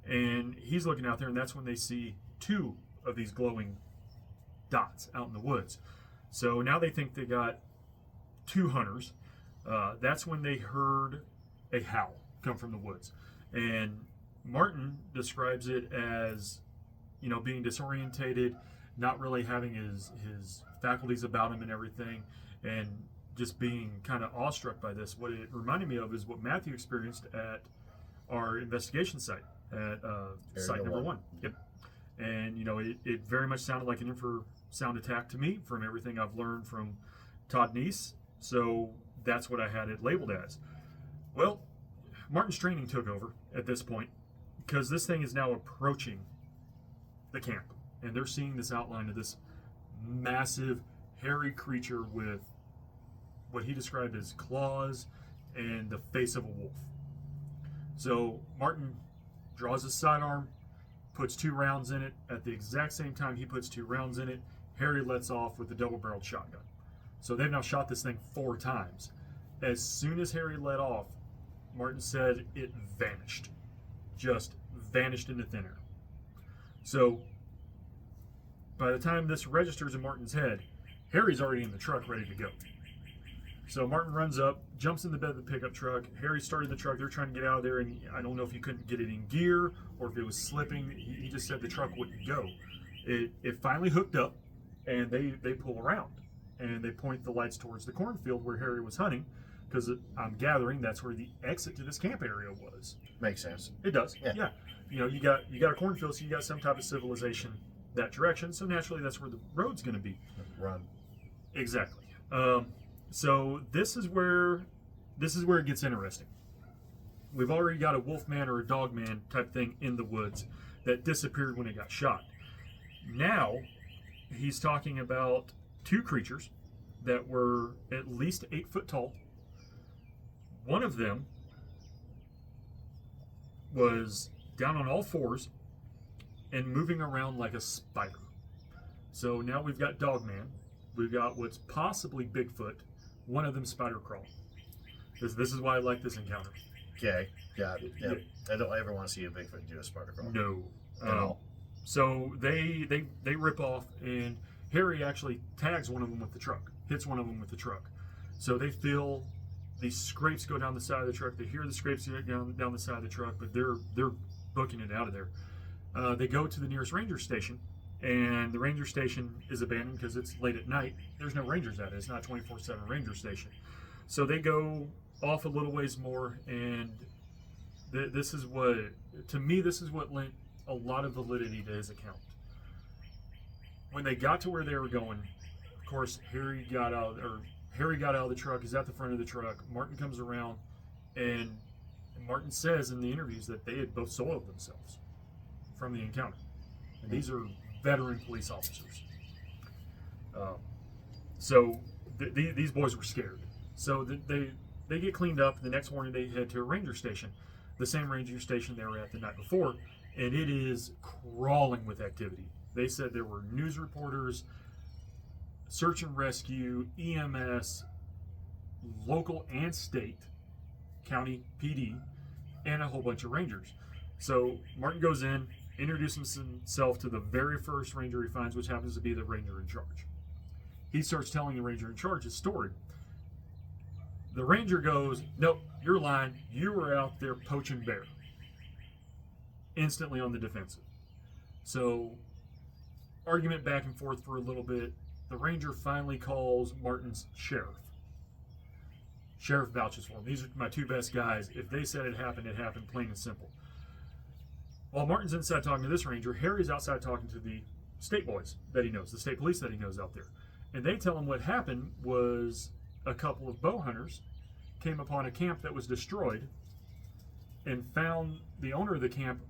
And he's looking out there, and that's when they see two of these glowing dots out in the woods. So now they think they got two hunters. That's when they heard a howl come from the woods. And Martin describes it as, you know, being disorientated, not really having his faculties about him and everything, and just being kind of awestruck by this. What it reminded me of is what Matthew experienced at our investigation site, at site number one. Yep. And, you know, it very much sounded like an infrasound attack to me from everything I've learned from Todd Neese. So that's what I had it labeled as. Well, Martin's training took over at this point, because this thing is now approaching the camp, and they're seeing this outline of this massive, hairy creature with what he described as claws and the face of a wolf. So Martin draws his sidearm, puts 2 rounds in it. At the exact same time he puts 2 rounds in it, Harry lets off with a double-barreled shotgun. So they've now shot this thing 4 times. As soon as Harry let off, Martin said it vanished. Just vanished into thin air. So by the time this registers in Martin's head, Harry's already in the truck ready to go. So Martin runs up, jumps in the bed of the pickup truck. Harry started the truck. They're trying to get out of there, and I don't know if he couldn't get it in gear or if it was slipping. He just said the truck wouldn't go. It finally hooked up, and they pull around, and they point the lights towards the cornfield where Harry was hunting, because I'm gathering that's where the exit to this camp area was. Makes sense. It does. Yeah. You know, you got a cornfield, so you got some type of civilization that direction. So naturally, that's where the road's going to be. Run. Exactly. So this is where it gets interesting. We've already got a wolf man or a dog man type thing in the woods that disappeared when it got shot. Now he's talking about two creatures that were at least 8 foot tall. One of them was down on all fours and moving around like a spider. So now we've got Dogman. We've got what's possibly Bigfoot. One of them spider crawling. This is why I like this encounter. Okay, got it. Yep. I don't ever want to see a Bigfoot do a spider crawl. No. At all. So they rip off, and Harry actually tags one of them with the truck, hits one of them with the truck. So they feel these scrapes go down the side of the truck. They hear the scrapes down the side of the truck, but they're booking it out of there. They go to the nearest ranger station, and the ranger station is abandoned because it's late at night. There's no rangers at it. It's not a 24/7 ranger station. So they go off a little ways more, and this is what lent a lot of validity to his account. When they got to where they were going, of course, Harry got out of the truck. He's at the front of the truck. Martin comes around, and Martin says in the interviews that they had both soiled themselves from the encounter. And these are veteran police officers. So these boys were scared. So they get cleaned up. The next morning they head to a ranger station, the same ranger station they were at the night before, and it is crawling with activity. They said there were news reporters, search and rescue, EMS, local and state, county PD, and a whole bunch of rangers. So Martin goes in, introduces himself to the very first ranger he finds, which happens to be the ranger in charge. He starts telling the ranger in charge his story. The ranger goes, "Nope, you're lying. You were out there poaching bear." Instantly on the defensive. So argument back and forth for a little bit. The ranger finally calls Martin's sheriff. Sheriff vouches for him. These are my two best guys. If they said it happened, plain and simple. While Martin's inside talking to this ranger, Harry's outside talking to the state boys that he knows, the state police that he knows out there. And they tell him what happened was a couple of bow hunters came upon a camp that was destroyed and found the owner of the camp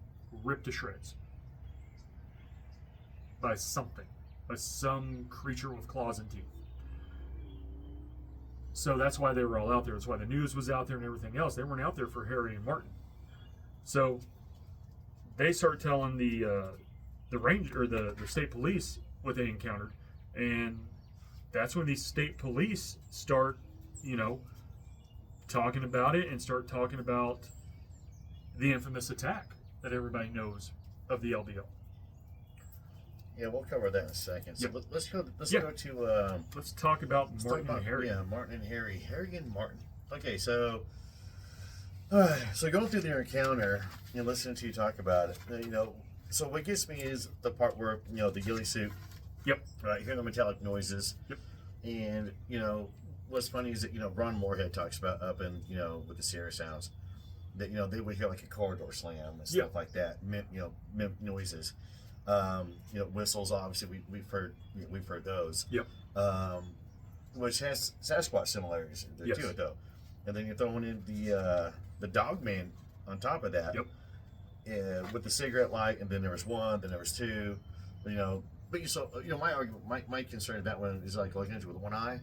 ripped to shreds by something, by some creature with claws and teeth. So that's why they were all out there. That's why the news was out there and everything else. They weren't out there for Harry and Martin. So they start telling the ranger or the state police what they encountered, and that's when these state police start, talking about it and start talking about the infamous attack that everybody knows of the LBL. Yeah, we'll cover that in a second. So Yep. let's go to Let's talk about Martin and Harry. Yeah, Martin and Harry. Harry and Martin. Okay, so going through their encounter and listening to you talk about it, so what gets me is the part where, the ghillie suit. Yep. Right, hear the metallic noises. Yep. And, what's funny is that, Ron Moorhead talks about up in, with the Sierra Sounds, that, they would hear like a corridor slam and stuff like that, noises. Whistles, obviously we've heard those. Yep. Which has Sasquatch similarities to it though. And then you're throwing in the dog man on top of that. Yep. With the cigarette light, and then there was one, then there was two, but my argument, my concern with that one is like looking at you with one eye,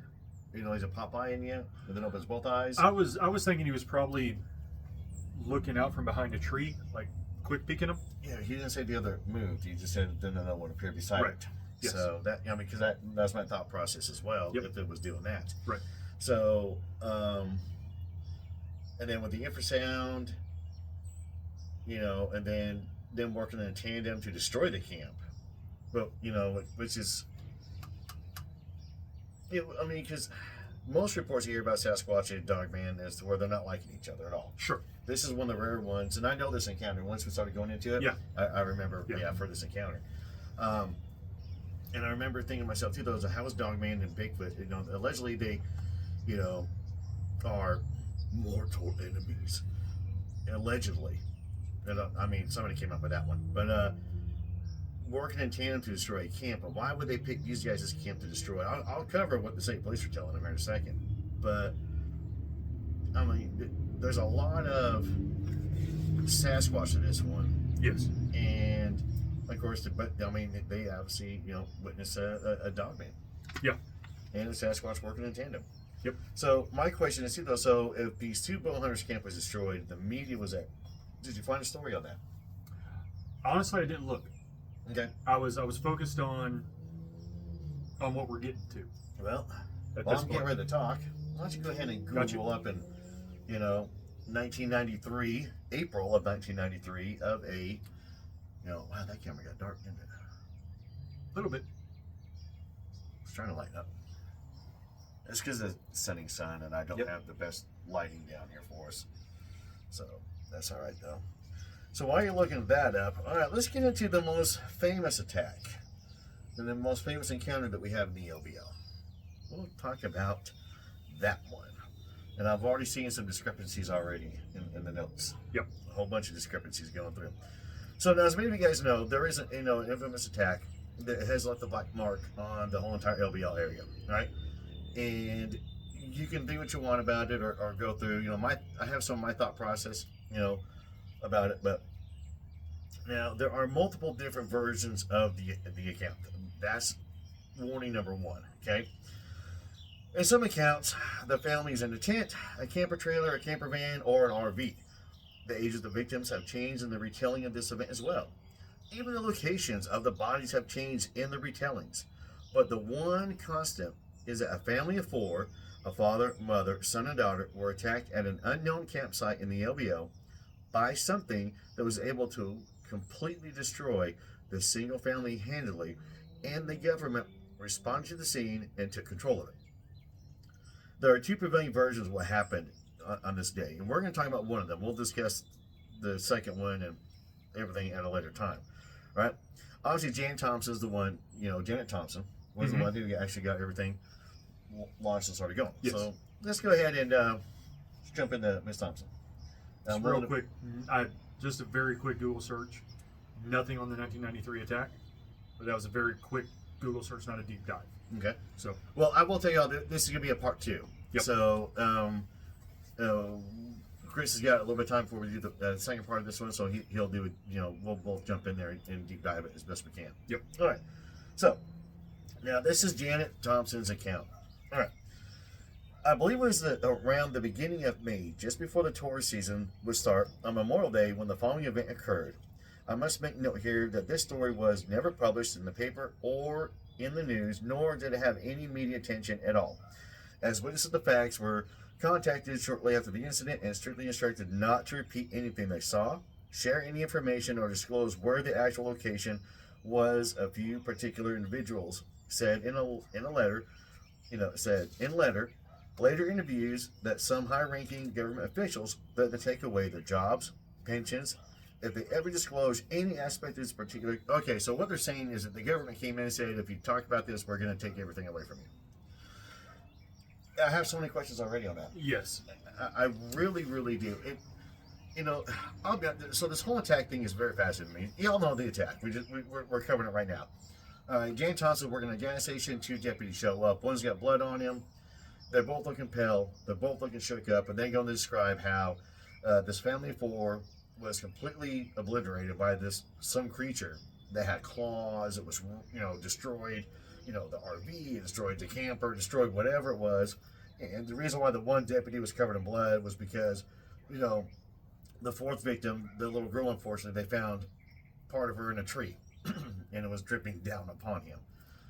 he's a Popeye in you, and then opens both eyes. I was thinking he was probably looking out from behind a tree, like quick peeking him. Yeah, he didn't say the other moved. He just said then another one appeared beside it. Yes. So because that's my thought process as well. Yep. If it was doing that. Right. So, and then with the infrasound, and then them working in tandem to destroy the camp, but which is, because most reports you hear about Sasquatch and Dogman is to where they're not liking each other at all. Sure. This is one of the rare ones, and I know this encounter. Once we started going into it, Yeah. I remember, for this encounter. And I remember thinking to myself, too, how is Dogman and Bigfoot, allegedly they, are mortal enemies. Allegedly. And, somebody came up with that one. But working in tandem to destroy a camp, but why would they pick these guys as camp to destroy? I'll cover what the state police are telling them here in a second. But, I mean, there's a lot of Sasquatch to this one. Yes. And, of course, I mean, they obviously, witness a dog man. Yeah. And a Sasquatch working in tandem. Yep. So, my question is, though, so if these two bow hunters' camp was destroyed, the media was at, did you find a story on that? Honestly, I didn't look. Okay. I was focused on what we're getting to. Well, At while this I'm getting point. ready to talk, why don't you go ahead and Google up in, 1993, April of 1993, of a, wow, that camera got dark, didn't it? A little bit. It's trying to lighten up. It's because of the setting sun, and I don't have the best lighting down here for us. So, that's all right, though. So while you're looking that up, all right, let's get into the most famous attack and the most famous encounter that we have in the LBL. We'll talk about that one. And I've already seen some discrepancies already in the notes. Yep. A whole bunch of discrepancies going through. So now, as many of you guys know, there is an infamous attack that has left a black mark on the whole entire LBL area, right? And you can do what you want about it or go through, I have some of my thought process, about it, but now there are multiple different versions of the account. That's warning number one, okay? In some accounts, the family is in a tent, a camper trailer, a camper van, or an RV. The ages of the victims have changed in the retelling of this event as well. Even the locations of the bodies have changed in the retellings. But the one constant is that a family of four, a father, mother, son, and daughter, were attacked at an unknown campsite in the LBL by something that was able to completely destroy the single family handily, and the government responded to the scene and took control of it. There are two prevailing versions of what happened on this day, and we're going to talk about one of them. We'll discuss the second one and everything at a later time, right? Obviously, Janet Thompson is the one, Janet Thompson was the one who actually got everything launched and started going. Yes. So let's go ahead and jump into Miss Thompson. Just real quick, just a very quick Google search. Nothing on the 1993 attack, but that was a very quick Google search, not a deep dive. Okay. So, well, I will tell you all, this is going to be a part two. Yep. So, Chris has got a little bit of time before we do the second part of this one, so he'll do it. We'll both jump in there and deep dive it as best we can. Yep. All right. So, now this is Janet Thompson's account. All right. I believe it was around the beginning of May, just before the tourist season would start, on Memorial Day, when the following event occurred. I must make note here that this story was never published in the paper or in the news, nor did it have any media attention at all. As witnesses of the facts were contacted shortly after the incident and strictly instructed not to repeat anything they saw, share any information, or disclose where the actual location was. A few particular individuals said in a letter, later interviews, that some high-ranking government officials threatened to take away their jobs, pensions, if they ever disclose any aspect of this particular. Okay, so what they're saying is that the government came in and said, if you talk about this, we're going to take everything away from you. I have so many questions already on that. yes. I really, really do. I'll be so this whole attack thing is very fascinating to me. You all know the attack. We're covering it right now. Jane Thompson working at a gas station. Two deputies show up. One's got blood on him. They're both looking pale. They're both looking shook up. And they're going to describe how this family of four was completely obliterated by some creature that had claws. It was destroyed. The RV, destroyed the camper, destroyed whatever it was. And the reason why the one deputy was covered in blood was because, the fourth victim, the little girl, unfortunately, they found part of her in a tree, and it was dripping down upon him.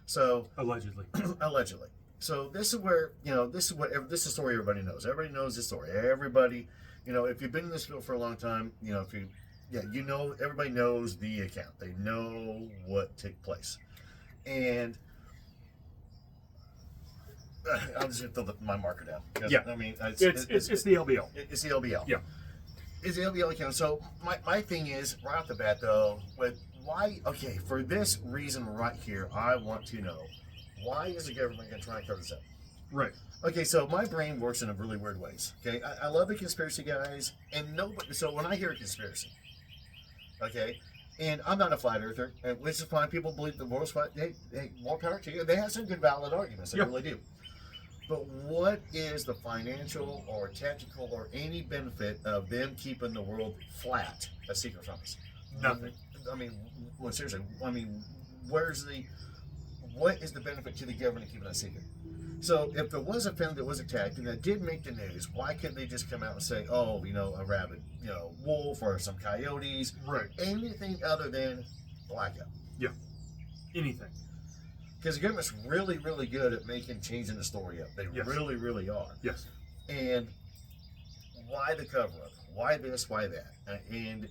So Allegedly. allegedly. So this is where this is the story everybody knows. Everybody knows this story. Everybody, if you've been in this field for a long time, everybody knows the account. They know what took place, and I'm just gonna throw my marker down. Yeah. I mean, It's the LBL. It's the LBL. Yeah. It's the LBL account. So my thing is, right off the bat though, for this reason right here, I want to know, why is the government going to try and cover this up? Right. Okay, so my brain works in really weird ways. Okay, I love the conspiracy guys, and nobody. So when I hear a conspiracy, okay, And I'm not a flat earther, which is fine. People believe the world's flat. Hey, more power to you. They have some good, valid arguments. They Yeah. really do. But what is the financial or technical or any benefit of them keeping the world flat a secret from us? Nothing. I mean, well, seriously. I mean, what is the benefit to the government keeping that secret? So if there was a family that was attacked and that did make the news, why couldn't they just come out and say, oh, a rabid, wolf or some coyotes, Right. anything other than blackout? Yeah. Anything. Because the government's really, really good at changing the story up. They Yes. really, really are. Yes. And why the cover-up? Why this? Why that? And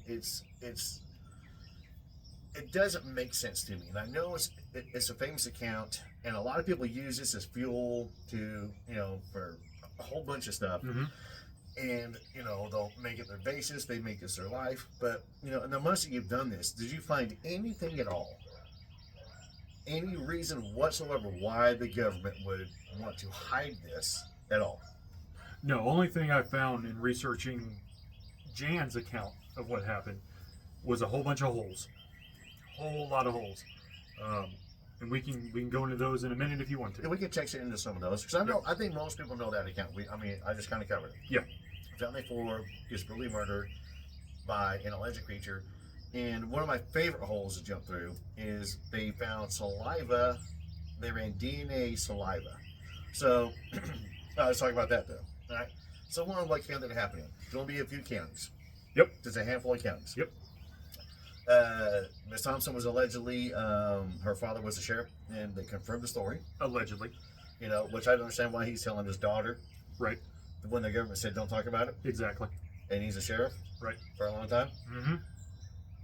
it doesn't make sense to me. And I know it's a famous account, and a lot of people use this as fuel to, for a whole bunch of stuff. Mm-hmm. And, they'll make it their basis, they make this their life. But, in the months that you've done this, did you find anything at all? Any reason whatsoever why the government would want to hide this at all? No, only thing I found in researching Jan's account of what happened was a whole bunch of holes. Whole lot of holes. And we can go into those in a minute if you want to. Yeah, we can check into some of those because I think most people know that account. I just kind of covered it. Yeah. Family 4 is brutally murdered by an alleged creature, and one of my favorite holes to jump through is they found saliva. They ran DNA saliva. So let's talk about that though. All right. So one of what county that happened in? There's going to be a few counties. Yep. There's a handful of counties. Yep. Miss Thompson was allegedly, her father was a sheriff, and they confirmed the story. Allegedly. Which I don't understand why he's telling his daughter Right. when the government said don't talk about it, Exactly. and he's a sheriff Right. for a long time. Mm-hmm.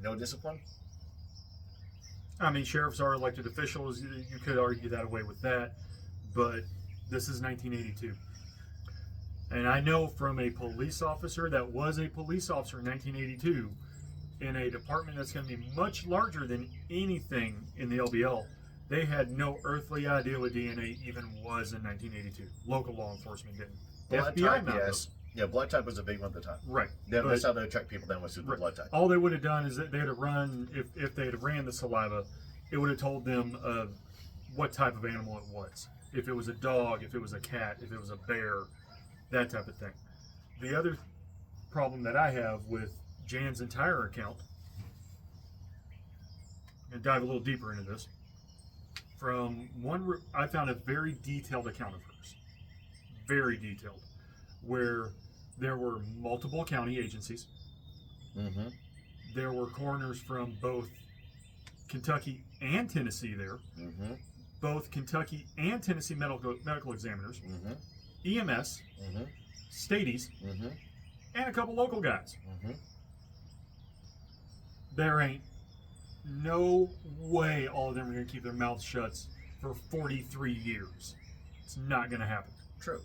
No discipline. I mean, sheriffs are elected officials. You could argue that away with that, but this is 1982. And I know from a police officer that was a police officer in 1982 in a department that's going to be much larger than anything in the LBL, they had no earthly idea what DNA even was in 1982. Local law enforcement didn't. Blood FBI type, not yes. Yeah, blood type was a big one at the time. Right. That's how they track people down was through the blood type. All they would have done is that they'd have run, if they had ran the saliva, it would have told them what type of animal it was. If it was a dog, if it was a cat, if it was a bear, that type of thing. The other problem that I have with Jan's entire account, and dive a little deeper into this, I found a very detailed account of hers. Very detailed. Where there were multiple county agencies. Mm-hmm. There were coroners from both Kentucky and Tennessee there. Mm-hmm. Both Kentucky and Tennessee medical examiners. Mm-hmm. EMS. Mm-hmm. Stadies. Mm-hmm. And a couple local guys. Mm-hmm. There ain't no way all of them are going to keep their mouths shut for 43 years. It's not going to happen. True.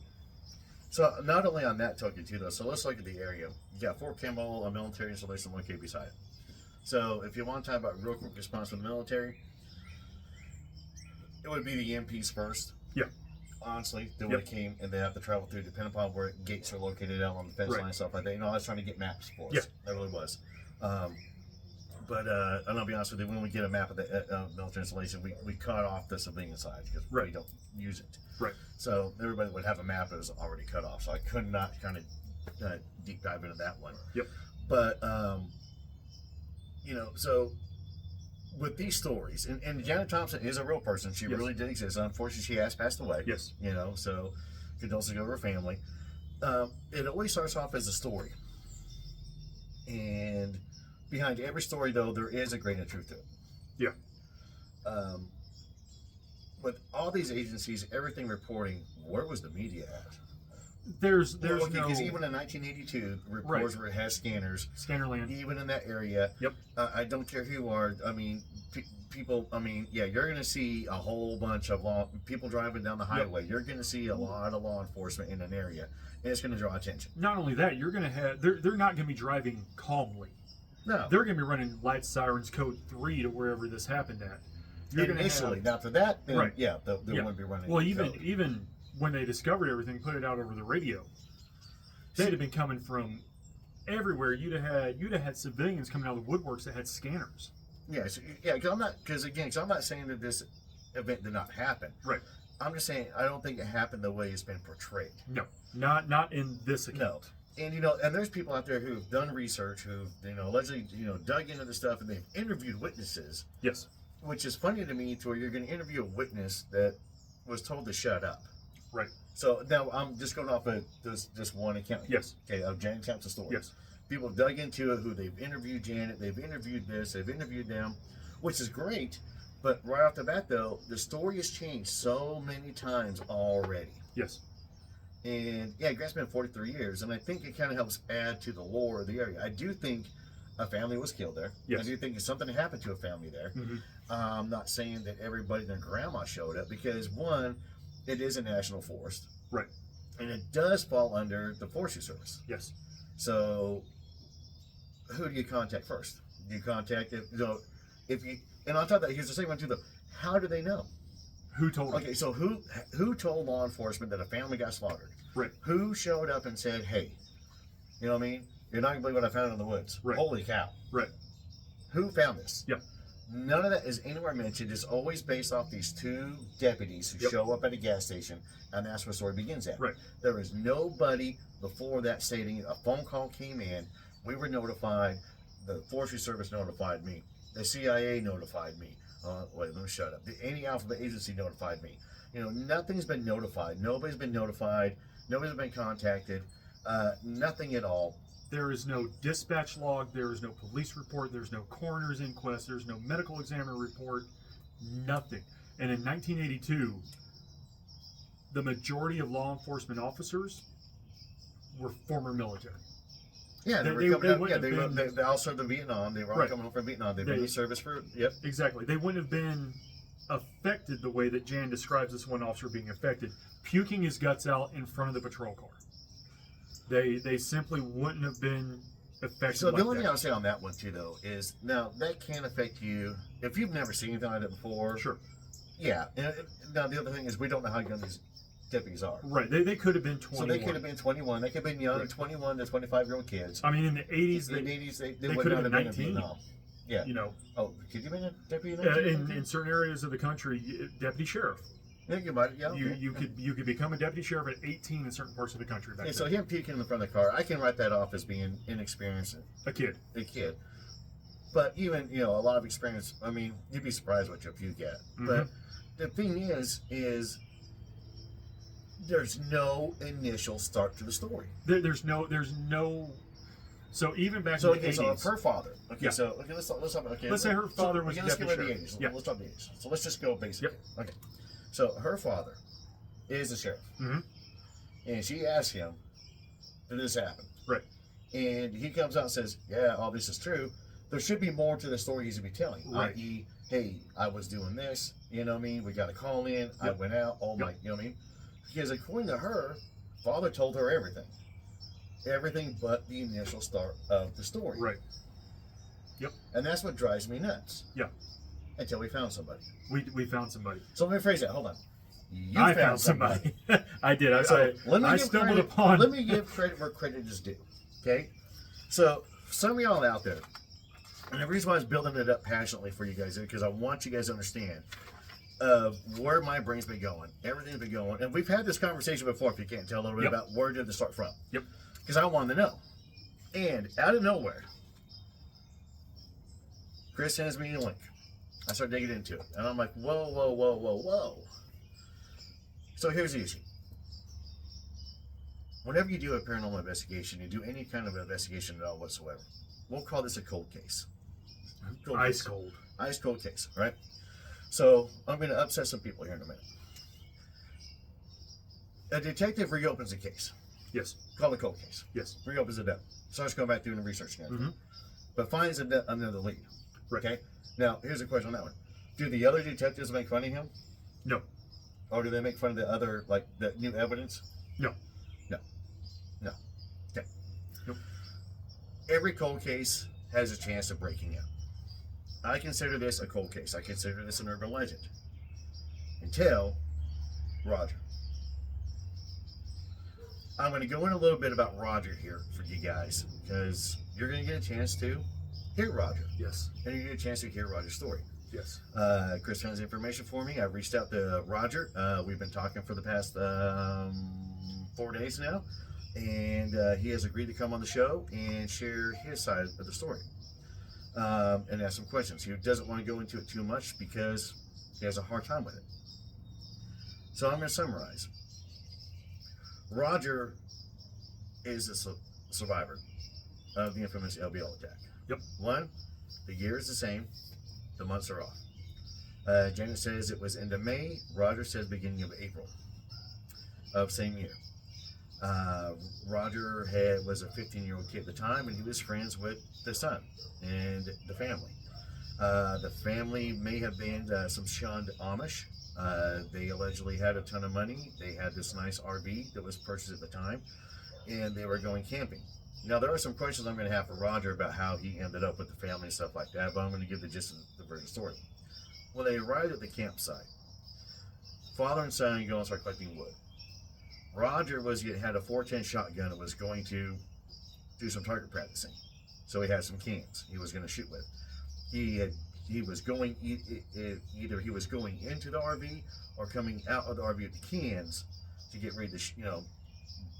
So not only on that token too though, so let's look at the area. You got Fort Campbell, a military installation located beside it. So if you want to talk about real quick response from the military, it would be the MPs first. Yeah. Honestly, they would have came and they have to travel through, depending upon where gates are located out on the fence line and stuff like that. I was trying to get maps for us. Yeah. That really was. But I'll be honest with you, when we get a map of the military installation, we cut off the civilian side because we don't use it. Right. So everybody would have a map that was already cut off. So I could not kind of deep dive into that one. Yep. But, so with these stories, and Janet Thompson is a real person. She really did exist. Unfortunately, she has passed away. Yes. So condolences go to her family. It always starts off as a story. And behind every story, though, there is a grain of truth to it. Yeah. With all these agencies, everything reporting, where was the media at? There's Because no, even in 1982, reports where it has scanners. Scannerland. Even in that area. Yep. I don't care who you are. I mean, people. I mean, yeah, you're going to see a whole bunch of people driving down the highway. Yep. You're going to see a lot of law enforcement in an area, and it's going to draw attention. Not only that, you're going to have. They're not going to be driving calmly. No. They're going to be running lights, sirens, code 3 to wherever this happened at. You're Initially, after that, then, they wouldn't be running. Well, even when they discovered everything, put it out over the radio, they'd have been coming from everywhere. You'd have had civilians coming out of the woodworks that had scanners. Yes, because I'm not saying that this event did not happen. Right. I'm just saying I don't think it happened the way it's been portrayed. No, not in this account. No. And and there's people out there who've done research, who've allegedly dug into the stuff, and they've interviewed witnesses. Yes. Which is funny to me, to where you're going to interview a witness that was told to shut up. Right. So now I'm just going off of this one account. Yes. Okay, of Janet Thompson's story. Yes. People have dug into it, who they've interviewed Janet, they've interviewed this, they've interviewed them, which is great. But right off the bat, though, the story has changed so many times already. Yes. And yeah, Grant's been 43 years, and I think it kind of helps add to the lore of the area. I do think a family was killed there. Yes. I do think something happened to a family there. Mm-hmm. I'm not saying that everybody and their grandma showed up, because one, it is a national forest. Right. And it does fall under the Forestry Service. Yes. So who do you contact first? Do you contact if you, and on top of that, here's the second one too, though. How do they know? Who told Okay, so who told law enforcement that a family got slaughtered? Right. Who showed up and said, hey, you know what I mean? You're not gonna believe what I found in the woods. Right. Holy cow. Right. Who found this? Yep. None of that is anywhere mentioned. It's always based off these two deputies who Yep. show up at a gas station, and that's where the story begins at. Right. There is nobody before that stating a phone call came in. We were notified. The Forestry Service notified me. The CIA notified me. Wait, let me shut up. Any alphabet agency notified me. Nothing's been notified. Nobody's been notified. Nobody's been contacted. Nothing at all. There is no dispatch log. There is no police report. There's no coroner's inquest. There's no medical examiner report. Nothing. And in 1982, the majority of law enforcement officers were former military. Yeah, they all served in Vietnam. They were all Right. coming home from Vietnam. They've been in service for, yep. Exactly. They wouldn't have been affected the way that Jan describes this one officer being affected, puking his guts out in front of the patrol car. They simply wouldn't have been affected. So like the only that. thing I'll say on that one too, though, is now that can affect you if you've never seen anything like that before. Sure. Yeah. And now the other thing is we don't know how young these deputies are. Right. They could have been 21. So they could have been 21. They could have been young, Right. 21 to 25-year-old kids. I mean, in the 80s, In the 80s, they they would could not have have been been in 19. Vietnam. Yeah. Oh, could you have been a deputy? In certain areas of the country, deputy sheriff. Think about it. Yeah. You could become a deputy sheriff at 18 in certain parts of the country back Yeah, then. so him puking in front of the car, I can write that off as being inexperienced. A kid. A kid. But even, a lot of experience, I mean, you'd be surprised what you'll puke at. Mm-hmm. But the thing is there's no initial start to the story. There's no. So even back So, in the 80s. so of her father. Okay, Yeah. so let's talk. Okay, Let's say her father was let's deputy give her the sheriff. ages. Yeah. Let's talk the ages. So let's just go basic. Yep. Okay. So her father is the sheriff, Mm-hmm. and she asks him, "Did this happen?" Right. And he comes out and says, "Yeah, all this is true." There should be more to the story he's going to be telling. Right. I.e., hey, I was doing this. You know what I mean? We got a call in. I Yep. went out. Oh my, you know what I mean? Because according to her, father told her everything. Everything but the initial start of the story. Right. Yep. And that's what drives me nuts. Yeah. Until we found somebody. We found somebody. So let me phrase that. Hold on. I found somebody. I did. I stumbled upon. Let me give credit where credit is due. Okay? So, some of y'all out there, and the reason why I was building it up passionately for you guys is because I want you guys to understand where my brain's been going, everything's been going. And we've had this conversation before, if you can't tell, a little bit Yep. about where did this start from. Yep. Because I wanted to know. And out of nowhere, Chris sends me a link. I start digging into it. And I'm like, whoa, whoa, whoa, whoa, whoa. So here's the issue. Whenever you do a paranormal investigation, you do any kind of investigation at all whatsoever, we'll call this a cold case. Ice cold. Ice cold case, right? So I'm going to upset some people here in a minute. A detective reopens a case. Yes. Call it a cold case. Yes. Reopens it up. Starts going back doing the research again. Mm-hmm. But finds another lead. Right. Okay? Now, here's a question on that one. Do the other detectives make fun of him? No. Or do they make fun of the other, like, the new evidence? No. No. No. Okay. Nope. Every cold case has a chance of breaking out. I consider this a cold case. I consider this an urban legend. Until Roger. I'm going to go in a little bit about Roger here for you guys, because you're going to get a chance to hear Roger. Yes. And you get a chance to hear Roger's story. Yes. Chris has information for me. I've reached out to Roger. We've been talking for the past 4 days now, and he has agreed to come on the show and share his side of the story and ask some questions. He doesn't want to go into it too much because he has a hard time with it. So I'm going to summarize. Roger is a survivor of the infamous LBL attack. Yep. One, the year is the same. The months are off. Janet says it was end of May. Roger says beginning of April of same year. Roger was a 15-year-old kid at the time, and he was friends with the son and the family. The family may have been some shunned Amish. They allegedly had a ton of money. They had this nice RV that was purchased at the time, and they were going camping. Now, there are some questions I'm going to have for Roger about how he ended up with the family and stuff like that, but I'm going to give the gist of the version story. When they arrived at the campsite, father and son go and start collecting wood. Roger had a 410 shotgun and was going to do some target practicing. So he had some cans he was going to shoot with. He was going, either he was going into the RV or coming out of the RV with the cans to get ready to,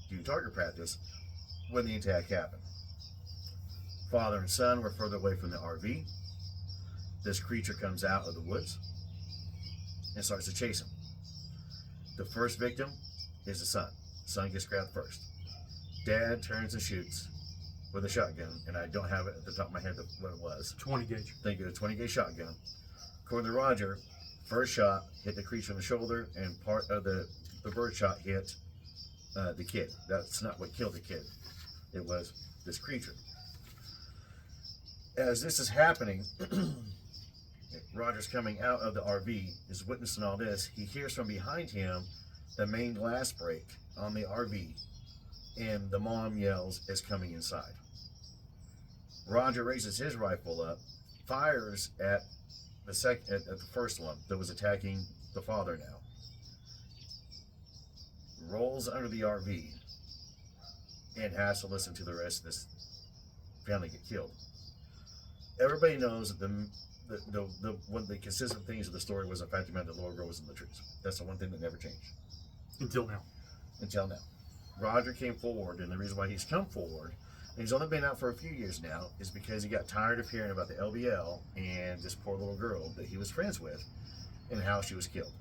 do target practice when the attack happened. Father and son were further away from the RV. This creature comes out of the woods and starts to chase him. The first victim is the son. Son gets grabbed first. Dad turns and shoots with a shotgun, and I don't have it at the top of my head what it was. 20 gauge. Think it was a 20 gauge shotgun. According to Roger, first shot hit the creature in the shoulder, and part of the bird shot hit the kid. That's not what killed the kid. It was this creature. As this is happening, Roger's coming out of the RV, is witnessing all this. He hears from behind him the main glass break on the RV, and the mom yells, "It's coming inside." Roger raises his rifle up, fires at the first one that was attacking the father now, rolls under the RV, and has to listen to the rest of this family get killed. Everybody knows that one of the consistent things of the story was the fact that the little girl was in the trees. That's the one thing that never changed. Until now. Until now. Roger came forward, and the reason why he's come forward, and he's only been out for a few years now, is because he got tired of hearing about the LBL and this poor little girl that he was friends with and how she was killed.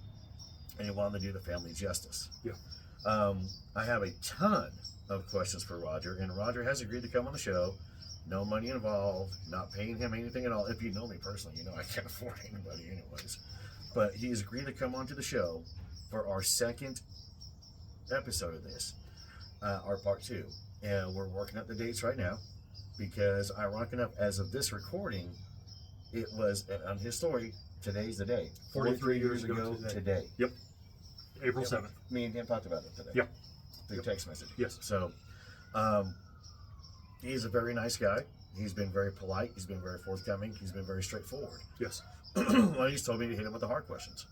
And he wanted to do the family justice. Yeah. I have a ton of questions for Roger, and Roger has agreed to come on the show. No money involved, not paying him anything at all. If you know me personally, you know I can't afford anybody anyways. But he's agreed to come onto the show for our second episode of this, our part 2. And we're working up the dates right now because, ironic enough, as of this recording, it was, on his story, today's the day. 43 years ago today. Yep. April 7th. Me and him talked about it today. Yep. Through text message. Yes. So, he's a very nice guy. He's been very polite. He's been very forthcoming. He's been very straightforward. Yes. Well, he's told me to hit him with the hard questions.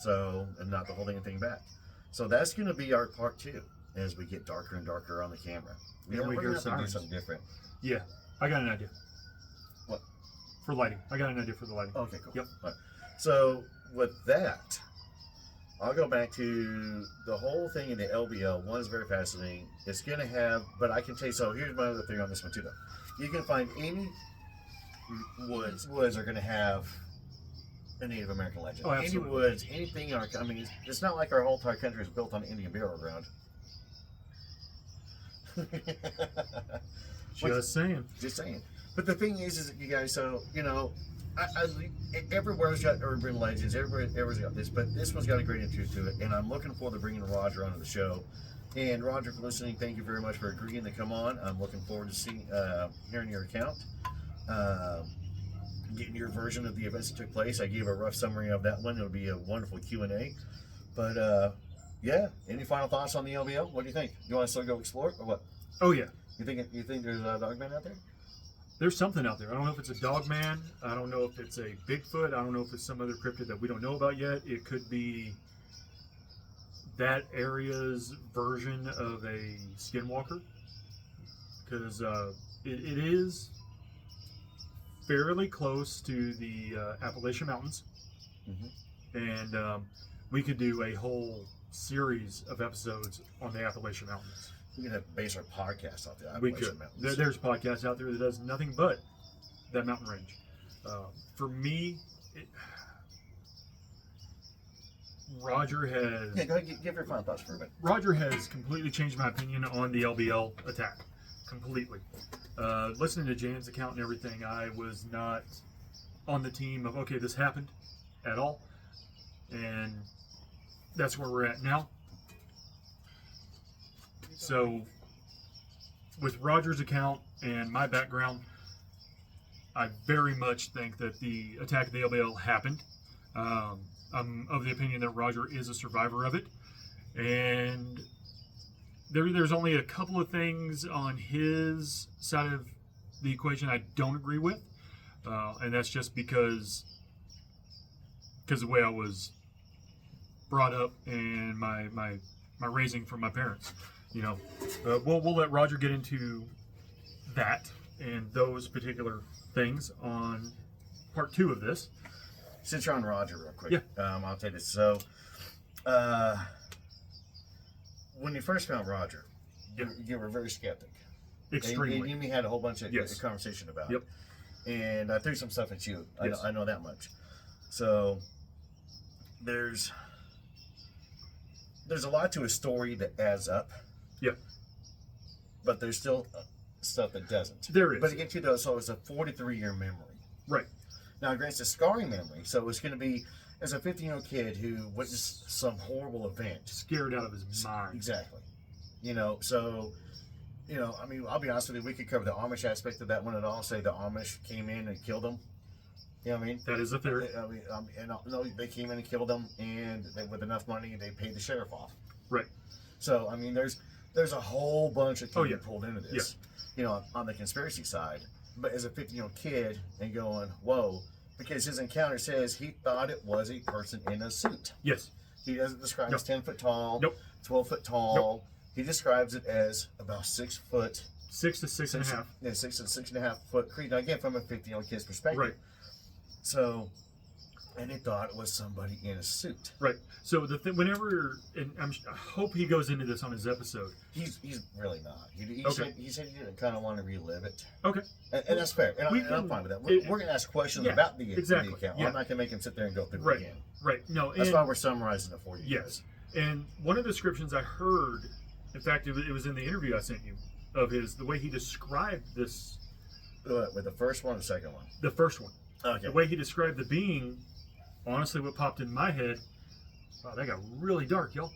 So, and not to hold anything back. So that's going to be our part 2 as we get darker and darker on the camera. Yeah, we hear something different. Yeah. I got an idea. What? For lighting. I got an idea for the lighting. Okay, cool. Yep. All right. So with that, I'll go back to the whole thing in the LBL. One is very fascinating. It's going to have, but I can tell you, so here's my other thing on this one too, though. You can find any woods are going to have a Native American legend. Oh, absolutely. Any woods, anything. I mean, it's not like our whole entire country is built on Indian burial ground. Just saying. Just saying. But the thing is that you guys, so, everywhere's got urban legends, everywhere's got this, but this one's got a great intro to it, and I'm looking forward to bringing Roger onto the show. And Roger, for listening, thank you very much for agreeing to come on. I'm looking forward to hearing your account, getting your version of the events that took place. I gave a rough summary of that one. It'll be a wonderful Q&A. But, yeah, any final thoughts on the LBL? What do you think? Do you want to still go explore it, or what? Oh, yeah. You think there's a dogman out there? There's something out there. I don't know if it's a dogman. I don't know if it's a Bigfoot. I don't know if it's some other cryptid that we don't know about yet. It could be that area's version of a skinwalker. Because it is fairly close to the Appalachian Mountains, and we could do a whole series of episodes on the Appalachian Mountains. We could have base our podcast off the We Appalachian could. Mountains. There's podcasts out there that does nothing but that mountain range. For me, Roger has. Yeah, go ahead, give your final thoughts for a minute. Roger has completely changed my opinion on the LBL attack. Completely. Listening to Jan's account and everything, I was not on the team of, okay, this happened at all. And that's where we're at now. So, with Roger's account and my background, I very much think that the attack of the LBL happened. I'm of the opinion that Roger is a survivor of it. And there's only a couple of things on his side of the equation I don't agree with. And that's just because the way I was brought up and my raising from my parents. You know, we'll let Roger get into that and those particular things on part 2 of this. Since you're on Roger real quick, Yeah. I'll take this. So, when you first found Roger, you were very skeptic. Extremely. And we had a whole bunch of Yes. conversation about Yep. it. And I threw some stuff at you. Yes. I know that much. So, there's a lot to a story that adds up. Yeah. But there's still stuff that doesn't. There is. But to get to those, so it's a 43-year memory. Right. Now, granted, it's a scarring memory, so it's going to be, as a 15-year-old kid who witnessed some horrible event. Scared out of his mind. Exactly. You know, so, you know, I mean, I'll be honest with you, we could cover the Amish aspect of that one at all, say the Amish came in and killed them. You know what I mean? That is a theory. No, they came in and killed them, and with enough money, they paid the sheriff off. Right. So, I mean, there's a whole bunch of things pulled into this, you know, on the conspiracy side. But as a 15-year-old kid and going, whoa, because his encounter says he thought it was a person in a suit. Yes. He doesn't describe it as 10 foot tall, Nope. 12 foot tall. He describes it as about 6 foot. 6 to 6.5. Yeah, 6 to 6.5 foot creature. Now, again, from a 15-year-old kid's perspective. Right. So, and he thought it was somebody in a suit. Right. So whenever, and I hope he goes into this on his episode. He's really not. He Okay. said he didn't kind of want to relive it. Okay. And that's fair. And I'm fine with that. We're going to ask questions about the account. I'm not going to make him sit there and go through it again. Right. No. That's why we're summarizing it for you. Yes. And one of the descriptions I heard, in fact, it was in the interview I sent you, of the way he described this. With the first one or the second one? The first one. Okay. The way he described the being, honestly, what popped in my head, wow, that got really dark, y'all,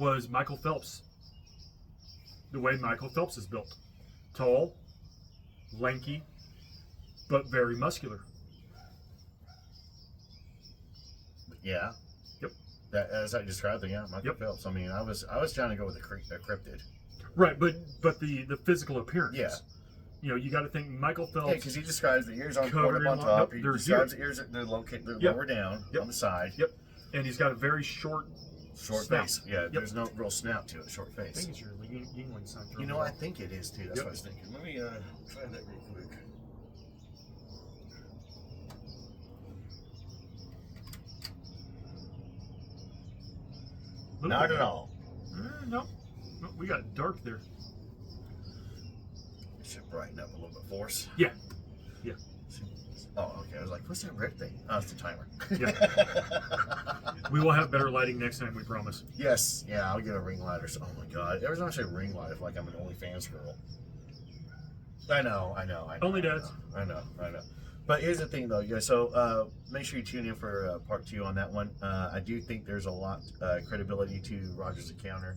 was Michael Phelps. The way Michael Phelps is built. Tall, lanky, but very muscular. Yeah. Yep. As I described it, yeah, Michael Phelps. I mean, I was trying to go with a cryptid. Right, but the physical appearance. Yeah. You know, you got to think Michael Phelps. Yeah, because he describes the ears on covered point up on in top. nope, He there's describes zero. the ears they're located Yep. lower down Yep. on the side. Yep. And he's got a very short snout. face. Yeah, Yep. there's no real snout to it. Short I face. think it's your Yingling sign. You know, I think it is too. That's Yep. what I was thinking. Let me try that real quick. Not at all. No, we got dark there. It should brighten up a little bit for us. Yeah. Oh, okay. I was like, what's that red thing? Oh, it's the timer. Yeah. We will have better lighting next time, we promise. Yes. Yeah, I'll get a ring light or so. Oh my God. Every time I say ring light, I feel like I'm an OnlyFans girl. I know. Only dads. I know. But here's the thing, though. Yeah, so make sure you tune in for part 2 on that one. I do think there's a lot credibility to Roger's encounter,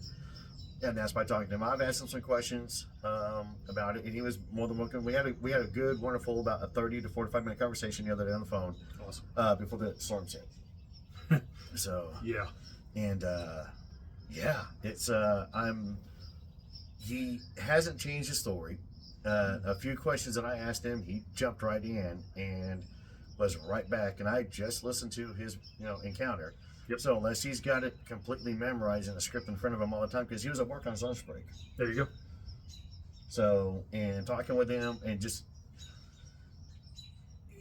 and that's by talking to him. I've asked him some questions about it, and he was more than welcome. We had a good, wonderful, about a 30 to 45 minute conversation the other day on the phone. Awesome. Before the storm hit. So yeah, and it's he hasn't changed his story. A few questions that I asked him, he jumped right in and was right back. And I just listened to his, encounter. Yep. So unless he's got it completely memorized in a script in front of him all the time, because he was at work on his lunch break. there you go. So, and talking with him and just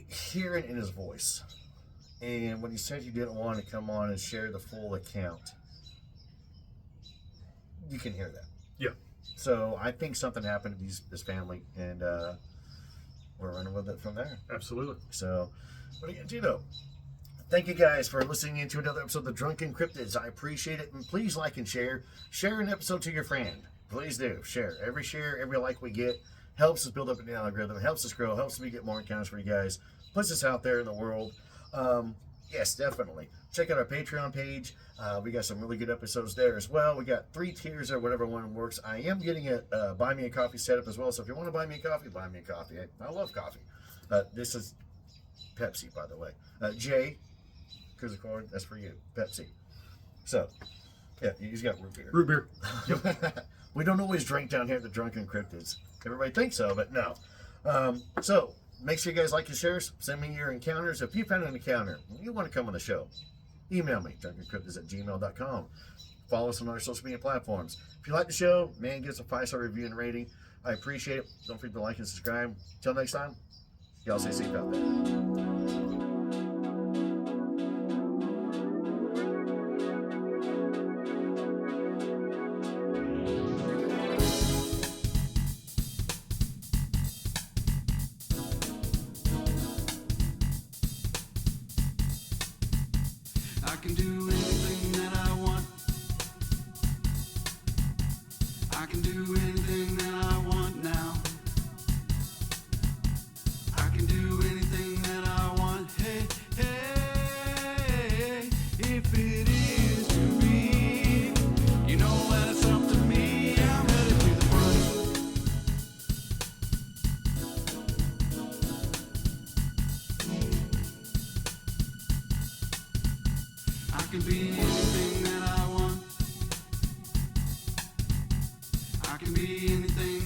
hear it in his voice. And when he said he didn't want to come on and share the full account, you can hear that. Yeah. So I think something happened to his family, and we're running with it from there. Absolutely. So, what are you going to do, though? Thank you guys for listening into another episode of the Drunken Cryptids. I appreciate it, and please like and share. Share an episode to your friend. Please do. Share. Every like we get helps us build up an algorithm, helps us grow, helps me get more encounters for you guys, puts us out there in the world. Yes, definitely. Check out our Patreon page. We got some really good episodes there as well. We got 3 tiers or whatever one works. I am getting a buy me a coffee setup as well. So if you want to buy me a coffee, buy me a coffee. I love coffee. This is Pepsi, by the way. Jay, Kuzakorn, that's for you. Pepsi. So, yeah, he's got root beer. Root beer. Yep. We don't always drink down here at the Drunken Cryptids. Everybody thinks so, but no. So, make sure you guys like and share. Send me your encounters. If you found an encounter, you want to come on the show, email me, drunkencryptids@gmail.com. Follow us on our social media platforms. If you like the show, man, give us a 5-star review and rating. I appreciate it. Don't forget to like and subscribe. Till next time, y'all stay safe out there. I can do anything that I want. I can do anything that I want now. I can do anything that I want. Hey, hey, if it is to be, you know that it's up to me. I'm headed to the front. I can be anything that I want. I can be anything